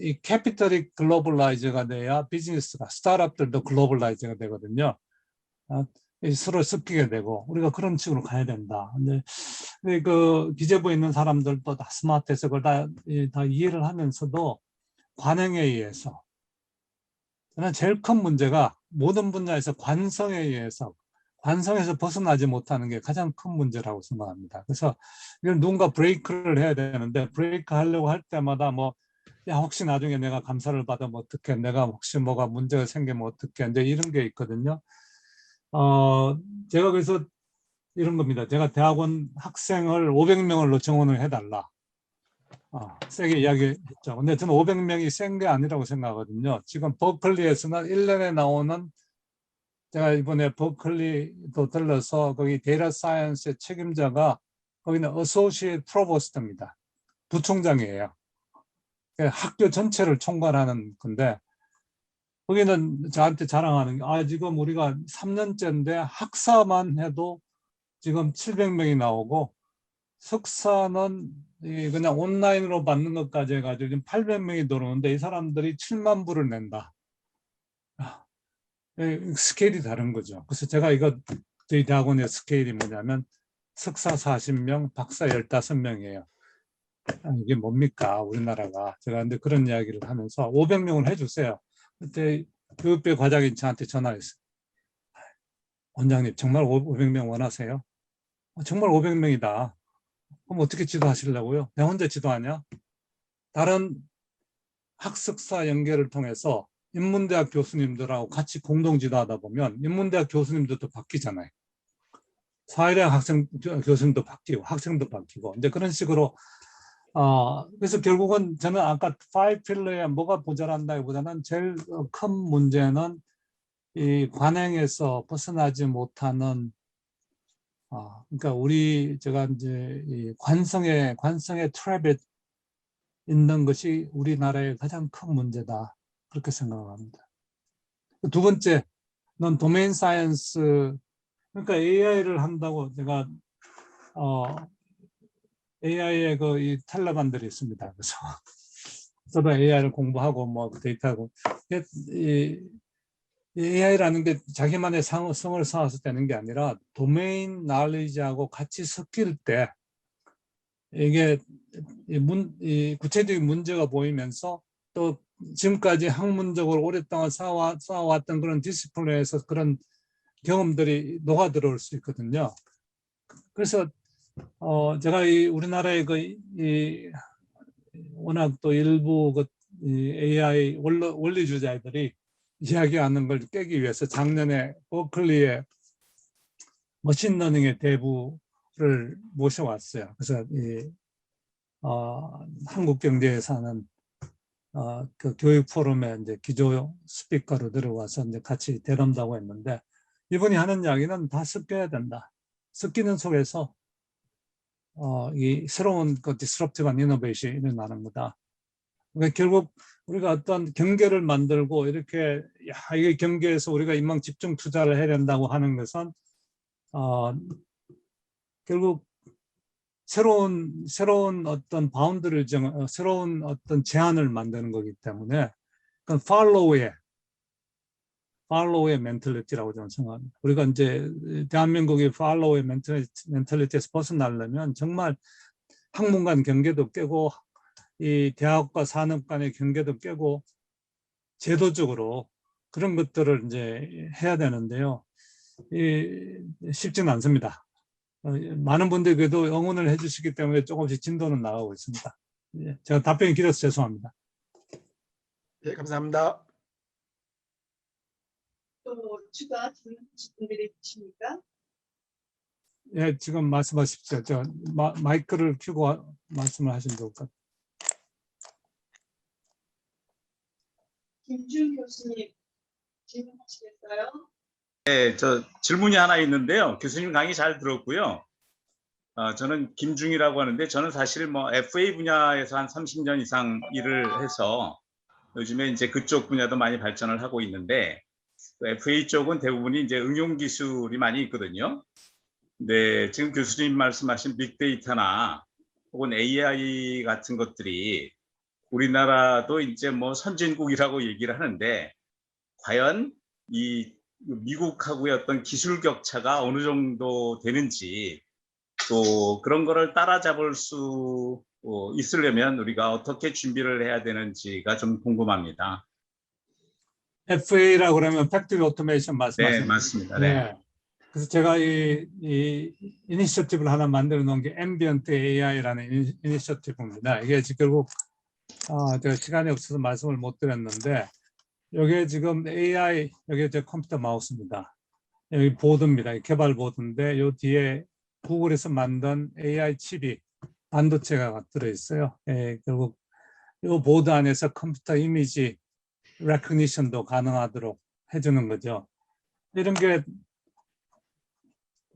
이 캐피털이 글로벌라이즈가 돼야 비즈니스가 스타트업들도 글로벌라이즈가 되거든요. 서로 섞이게 되고 우리가 그런 식으로 가야 된다. 근데 그 기재부에 있는 사람들도 다 스마트해서 그걸 다 이해를 하면서도 관행에 의해서 저는 제일 큰 문제가 모든 분야에서 관성에서 벗어나지 못하는 게 가장 큰 문제라고 생각합니다. 그래서 이걸 누군가 브레이크를 해야 되는데 브레이크 하려고 할 때마다 혹시 나중에 내가 감사를 받으면 어떡해, 내가 혹시 뭐가 문제가 생기면 어떡해, 이제 이런 게 있거든요. 제가 그래서 이런 겁니다. 제가 대학원 학생을 500명을 정원을 해달라. 세게 이야기했죠. 근데 저는 500명이 센 게 아니라고 생각하거든요. 지금 버클리에서는 1년에 나오는, 제가 이번에 버클리도 들러서 거기 데이터 사이언스의 책임자가 거기는 어소시에이트 프로보스트입니다. 부총장이에요. 학교 전체를 총괄하는 건데 거기는 저한테 자랑하는 게 지금 우리가 3년째인데 학사만 해도 지금 700명이 나오고 석사는 그냥 온라인으로 받는 것까지 해가지고 지금 800명이 들어오는데 이 사람들이 7만 불을 낸다. 스케일이 다른 거죠. 그래서 제가 저희 대학원의 스케일이 뭐냐면 석사 40명, 박사 15명이에요. 이게 뭡니까 우리나라가. 제가 근데 그런 이야기를 하면서 500명을 해주세요. 그때 교육부 과장이 저한테 전화했어요. 원장님 정말 500명 원하세요? 정말 500명이다. 그럼 어떻게 지도하시려고요? 내가 혼자 지도하냐? 다른 학석사 연계를 통해서 인문대학 교수님들하고 같이 공동 지도하다 보면 인문대학 교수님들도 바뀌잖아요. 사회대학 교수님도 바뀌고 학생도 바뀌고 이제 그런 식으로 그래서 결국은 저는 아까 5필러에 뭐가 모자란다기보다는 제일 큰 문제는 이 관행에서 벗어나지 못하는 그러니까 제가 이제 이 관성의 트랩에 있는 것이 우리나라의 가장 큰 문제다 그렇게 생각합니다. 두 번째는 도메인 사이언스 그러니까 AI를 한다고 제가 AI의 이 텔레반들이 있습니다. 그래서 저도 AI를 공부하고 뭐 데이터하고 이 AI라는 게 자기만의 성을 쌓아서 되는 게 아니라 도메인 날리지하고 같이 섞일 때 이게 구체적인 문제가 보이면서 또 지금까지 학문적으로 오랫동안 쌓아왔던 그런 디스플레이에서 그런 경험들이 녹아 들어올 수 있거든요. 그래서 제가 우리나라의 워낙 또 일부 AI 원리주자들이 이야기하는 걸 깨기 위해서 작년에 버클리의 머신러닝의 대부를 모셔왔어요. 그래서 한국경제에서 하는 그 교육 포럼에 이제 기조 스피커로 들어와서 이제 같이 대담다고 했는데 이분이 하는 이야기는 다 섞여야 된다. 섞이는 속에서 이 새로운 디스럽티브한 이노베이션이 일어나는 거다. 그러니까 결국 우리가 어떤 경계를 만들고 이렇게 이게 경계에서 우리가 인망 집중 투자를 해야 된다고 하는 것은 결국 새로운 어떤 바운드를 새로운 어떤 제한을 만드는 거기 때문에 그건 팔로우의 멘탈리티라고 저는 생각합니다. 우리가 이제 대한민국이 팔로우의 멘탈리티에서 벗어나려면 정말 학문 간 경계도 깨고 이 대학과 산업 간의 경계도 깨고 제도적으로 그런 것들을 이제 해야 되는데요. 쉽지는 않습니다. 많은 분들이 그래도 응원을 해주시기 때문에 조금씩 진도는 나가고 있습니다. 제가 답변이 길어서 죄송합니다. 네, 감사합니다. 또 추가 질문들이 있으십니까? 예, 지금 말씀하십시오. 마이크를 켜고 말씀을 하시면 좋을 것 같아요. 김준 교수님 질문하시겠어요? 네, 저 질문이 하나 있는데요. 교수님 강의 잘 들었고요. 저는 김중이라고 하는데 저는 사실 뭐 FA 분야에서 한 30년 이상 일을 해서 요즘에 이제 그쪽 분야도 많이 발전을 하고 있는데 FA 쪽은 대부분이 이제 응용 기술이 많이 있거든요. 근데 지금 교수님 말씀하신 빅데이터나 혹은 AI 같은 것들이 우리나라도 이제 뭐 선진국이라고 얘기를 하는데 과연 이 미국하고의 어떤 기술 격차가 어느 정도 되는지 또 그런 거를 따라잡을 수 있으려면 우리가 어떻게 준비를 해야 되는지가 좀 궁금합니다. FA라고 그러면 팩토리 오토메이션 네, 말씀하시는 거죠? 맞습니다. 네. 네. 그래서 제가 이 이니셔티브를 하나 만들어 놓은 게 앰비언트 AI라는 이니셔티브입니다. 이게 결국 제가 시간이 없어서 말씀을 못 드렸는데 이게 지금 AI, 여기 제 컴퓨터 마우스입니다. 여기 보드입니다. 개발 보드인데 요 뒤에 구글에서 만든 AI 칩이 반도체가 들어있어요. 결국 이 보드 안에서 컴퓨터 이미지 레코니션도 가능하도록 해주는 거죠. 이런 게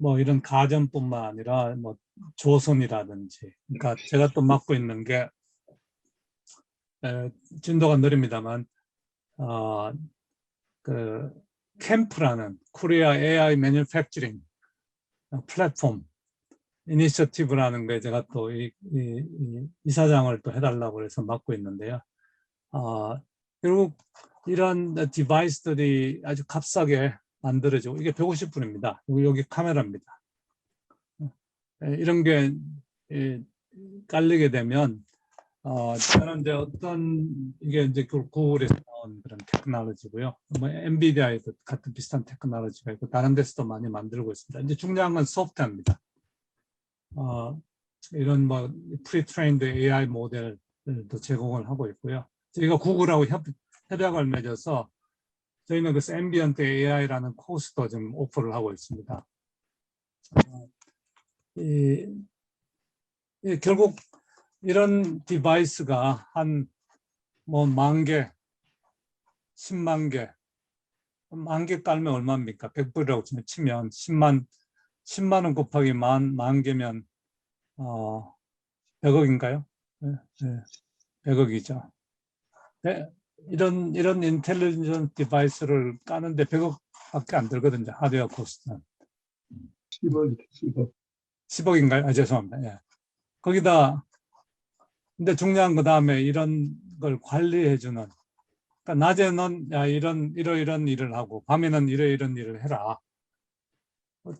뭐 이런 가전뿐만 아니라 뭐 조선이라든지, 그러니까 제가 또 맡고 있는 게 진도가 느립니다만 그 캠프라는 코리아 AI 매뉴팩처링 플랫폼 이니셔티브라는 거에 제가 또 이사장을 또 해달라고 해서 맡고 있는데요. 결국 이런 디바이스들이 아주 값싸게 만들어지고 이게 150불입니다. 여기 카메라입니다. 이런 게 깔리게 되면 저는 이제 이게 이제 구글에서 나온 그런 테크놀로지고요. 뭐 엔비디아에도 같은 비슷한 테크놀로지가 있고 다른 데서도 많이 만들고 있습니다. 이제 중요한 건 소프트웨어입니다. 이런 뭐 프리트레인드 AI 모델도 제공을 하고 있고요. 저희가 구글하고 협약을 맺어서 저희는 그래서 앰비언트 AI라는 코र्스도 좀 오퍼를 하고 있습니다. 결국 이런 디바이스가 한 뭐 10,000개, 10만 개, 10,000개 깔면 얼마입니까? 100불이라고 치면 10만 원 곱하기 만 개면 100억인가요? 네, 100억이죠. 네, 이런 인텔리전트 디바이스를 까는데 100억밖에 안 들거든요. 하드웨어 코스트는. 10억인가요? 죄송합니다. 예. 거기다 근데 중요한 거 다음에 이런 걸 관리해주는, 그러니까 낮에는 이런 일을 하고 밤에는 이런 일을 해라.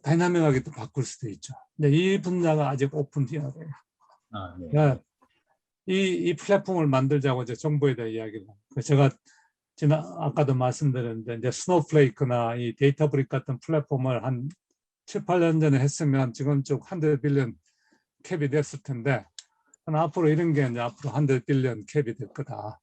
다이나믹하게 또 바꿀 수도 있죠. 근데 이 분야가 아직 오픈되어야 돼요. 네. 그러니까 이 플랫폼을 만들자고 이제 정부에다 이야기를 하고, 제가 아까도 말씀드렸는데 이제 스노우플레이크나 이 데이터브릭 같은 플랫폼을 한 7, 8년 전에 했으면 지금 쭉 100 빌리언 캡이 됐을 텐데 앞으로 이런 게 이제 앞으로 100 빌리언 캡이 될 거다.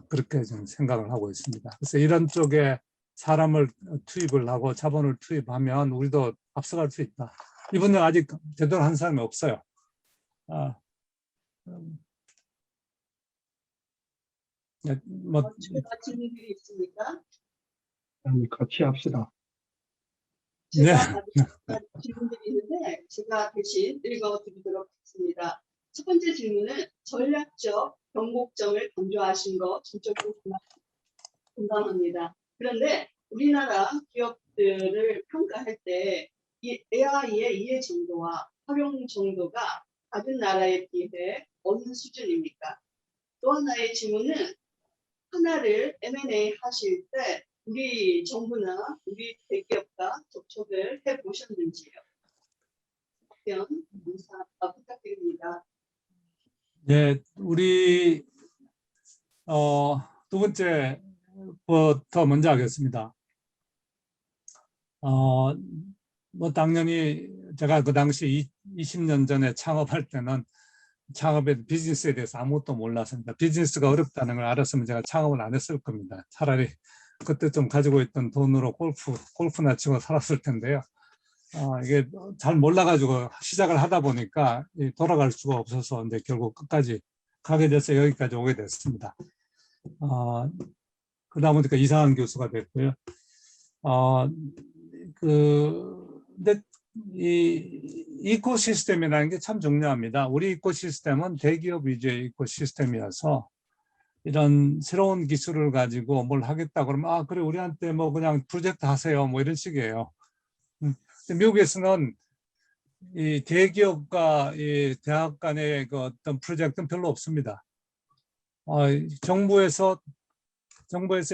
그렇게 좀 생각을 하고 있습니다. 그래서 이런 쪽에 사람을 투입을 하고 자본을 투입하면 우리도 앞서갈 수 있다. 이 분야 아직 제대로 한 사람이 없어요. 뭐 추가 질문들이 있습니까? 같이 합시다. 제가 질문들이 있는데 제가 대신 읽어드리도록 하겠습니다. 첫 번째 질문은 전략적 경곡점을 강조하신 거 전적으로 공감합니다. 그런데 우리나라 기업들을 평가할 때 이 AI의 이해 정도와 활용 정도가 다른 나라에 비해 어느 수준입니까? 또 하나의 질문은 하나를 M&A 하실 때 우리 정부나 우리 대기업과 접촉을 해보셨는지요? 답변 부탁드립니다. 네, 우리 두 번째부터 먼저 하겠습니다. 뭐 당연히 제가 그 당시 20년 전에 창업할 때는 창업의 비즈니스에 대해서 아무것도 몰랐습니다. 비즈니스가 어렵다는 걸 알았으면 제가 창업을 안 했을 겁니다. 차라리 그때 좀 가지고 있던 돈으로 골프나 치고 살았을 텐데요. 이게 잘 몰라가지고 시작을 하다 보니까 돌아갈 수가 없어서 이제 결국 끝까지 가게 돼서 여기까지 오게 됐습니다. 그러다 보니까 이상한 교수가 됐고요. 근데 이 이코시스템이라는 게 참 중요합니다. 우리 이코시스템은 대기업 위주의 이코시스템이어서 이런 새로운 기술을 가지고 뭘 하겠다 그러면 그래 우리한테 뭐 그냥 프로젝트 하세요 뭐 이런 식이에요. 미국에서는 이 대기업과 이 대학 간의 그 어떤 프로젝트는 별로 없습니다. 정부에서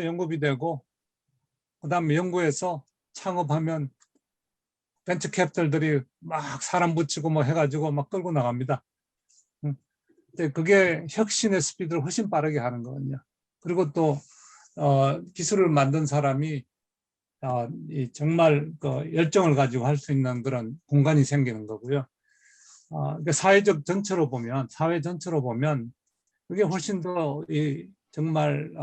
연구비 되고 그다음에 연구에서 창업하면 벤처 캐피털들이 막 사람 붙이고 뭐 해가지고 막 끌고 나갑니다. 근데 그게 혁신의 스피드를 훨씬 빠르게 하는 거거든요. 그리고 또 기술을 만든 사람이 정말 그 열정을 가지고 할 수 있는 그런 공간이 생기는 거고요. 그러니까 사회 전체로 보면 그게 훨씬 더 정말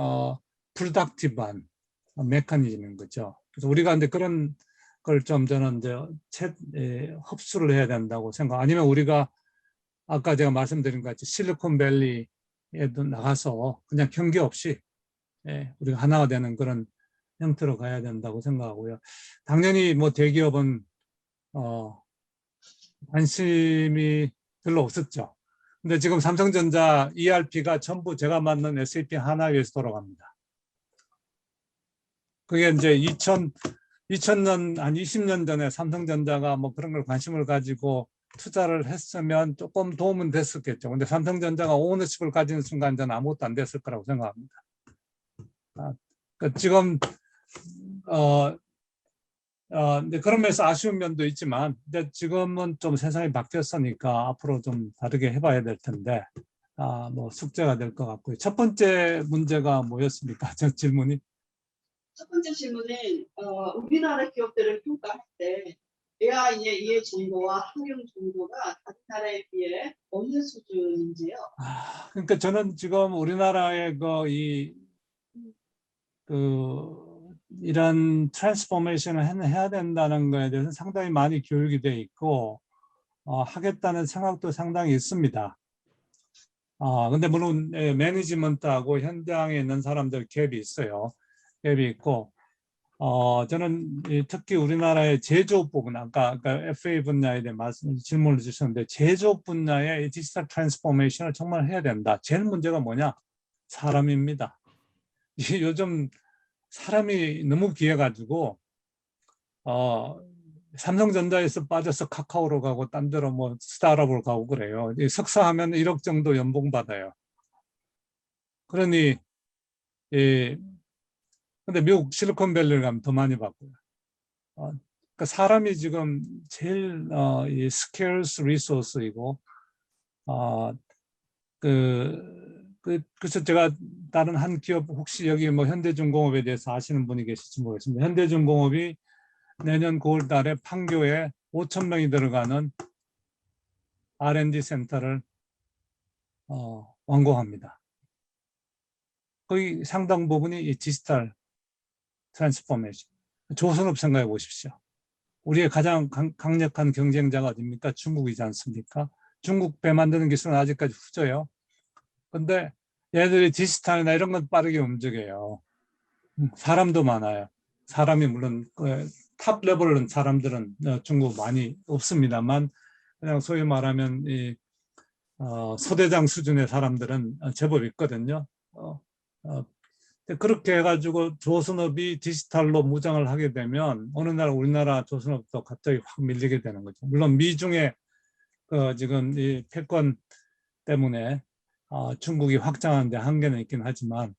프로덕티브한 메커니즘인 거죠. 그래서 우리가 이제 그런 걸 좀 저는 이제 흡수를 해야 된다고 생각. 아니면 우리가 아까 제가 말씀드린 것 같이 실리콘밸리에도 나가서 그냥 경계 없이 우리가 하나가 되는 그런 형태로 가야 된다고 생각하고요. 당연히 뭐 대기업은 관심이 별로 없었죠. 근데 지금 삼성전자 ERP가 전부 제가 만든 SAP 하나에서 돌아갑니다. 그게 이제 2000년 한 20년 전에 삼성전자가 뭐 그런 걸 관심을 가지고 투자를 했으면 조금 도움은 됐었겠죠. 근데 삼성전자가 오너십을 가지는 순간 저는 아무것도 안 됐을 거라고 생각합니다. 그러니까 지금 근데 그런 면에서 아쉬운 면도 있지만, 근데 지금은 좀 세상이 바뀌었으니까 앞으로 좀 다르게 해봐야 될 텐데, 뭐 숙제가 될 것 같고요. 첫 번째 문제가 뭐였습니까? 저 질문이. 첫 번째 질문은 우리나라 기업들을 평가할 때 AI의 이해 정도와 활용 정도가 다른 나라에 비해 어느 수준인지요? 그러니까 저는 지금 우리나라의 이런 트랜스포메이션을 해야 된다는 거에 대해서 상당히 많이 교육이 돼 있고 하겠다는 생각도 상당히 있습니다. 근데 물론 매니지먼트하고 현장에 있는 사람들 갭이 있어요. 갭이 있고 저는 특히 우리나라의 제조업 부분, 아까 FA 분야에 대해 질문을 주셨는데 제조업 분야의 디지털 트랜스포메이션을 정말 해야 된다. 제일 문제가 뭐냐? 사람입니다. 요즘 사람이 너무 귀해가지고 삼성전자에서 빠져서 카카오로 가고 딴 데로 뭐 스타트업으로 가고 그래요. 석사하면 1억 정도 연봉 받아요. 그러니 근데 미국 실리콘밸리를 가면 더 많이 받고요. 그러니까 사람이 지금 제일 이 scarce resource이고 그래서 제가 다른 한 기업 혹시 여기 뭐 현대중공업에 대해서 아시는 분이 계실지 모르겠습니다. 현대중공업이 내년 9월 달에 판교에 5,000명이 들어가는 R&D 센터를 완공합니다. 거의 상당 부분이 이 디지털 트랜스포메이션. 조선업 생각해 보십시오. 우리의 가장 강력한 경쟁자가 어디입니까? 중국이지 않습니까? 중국 배 만드는 기술은 아직까지 후져요. 근데 얘들이 디지털이나 이런 건 빠르게 움직여요. 사람도 많아요. 사람이 물론 탑 레벨은 사람들은 중국 많이 없습니다만 그냥 소위 말하면 이 소대장 수준의 사람들은 제법 있거든요. 그렇게 해가지고 조선업이 디지털로 무장을 하게 되면 어느 날 우리나라 조선업도 갑자기 확 밀리게 되는 거죠. 물론 미중의 지금 이 패권 때문에 중국이 확장하는 데 한계는 있긴 하지만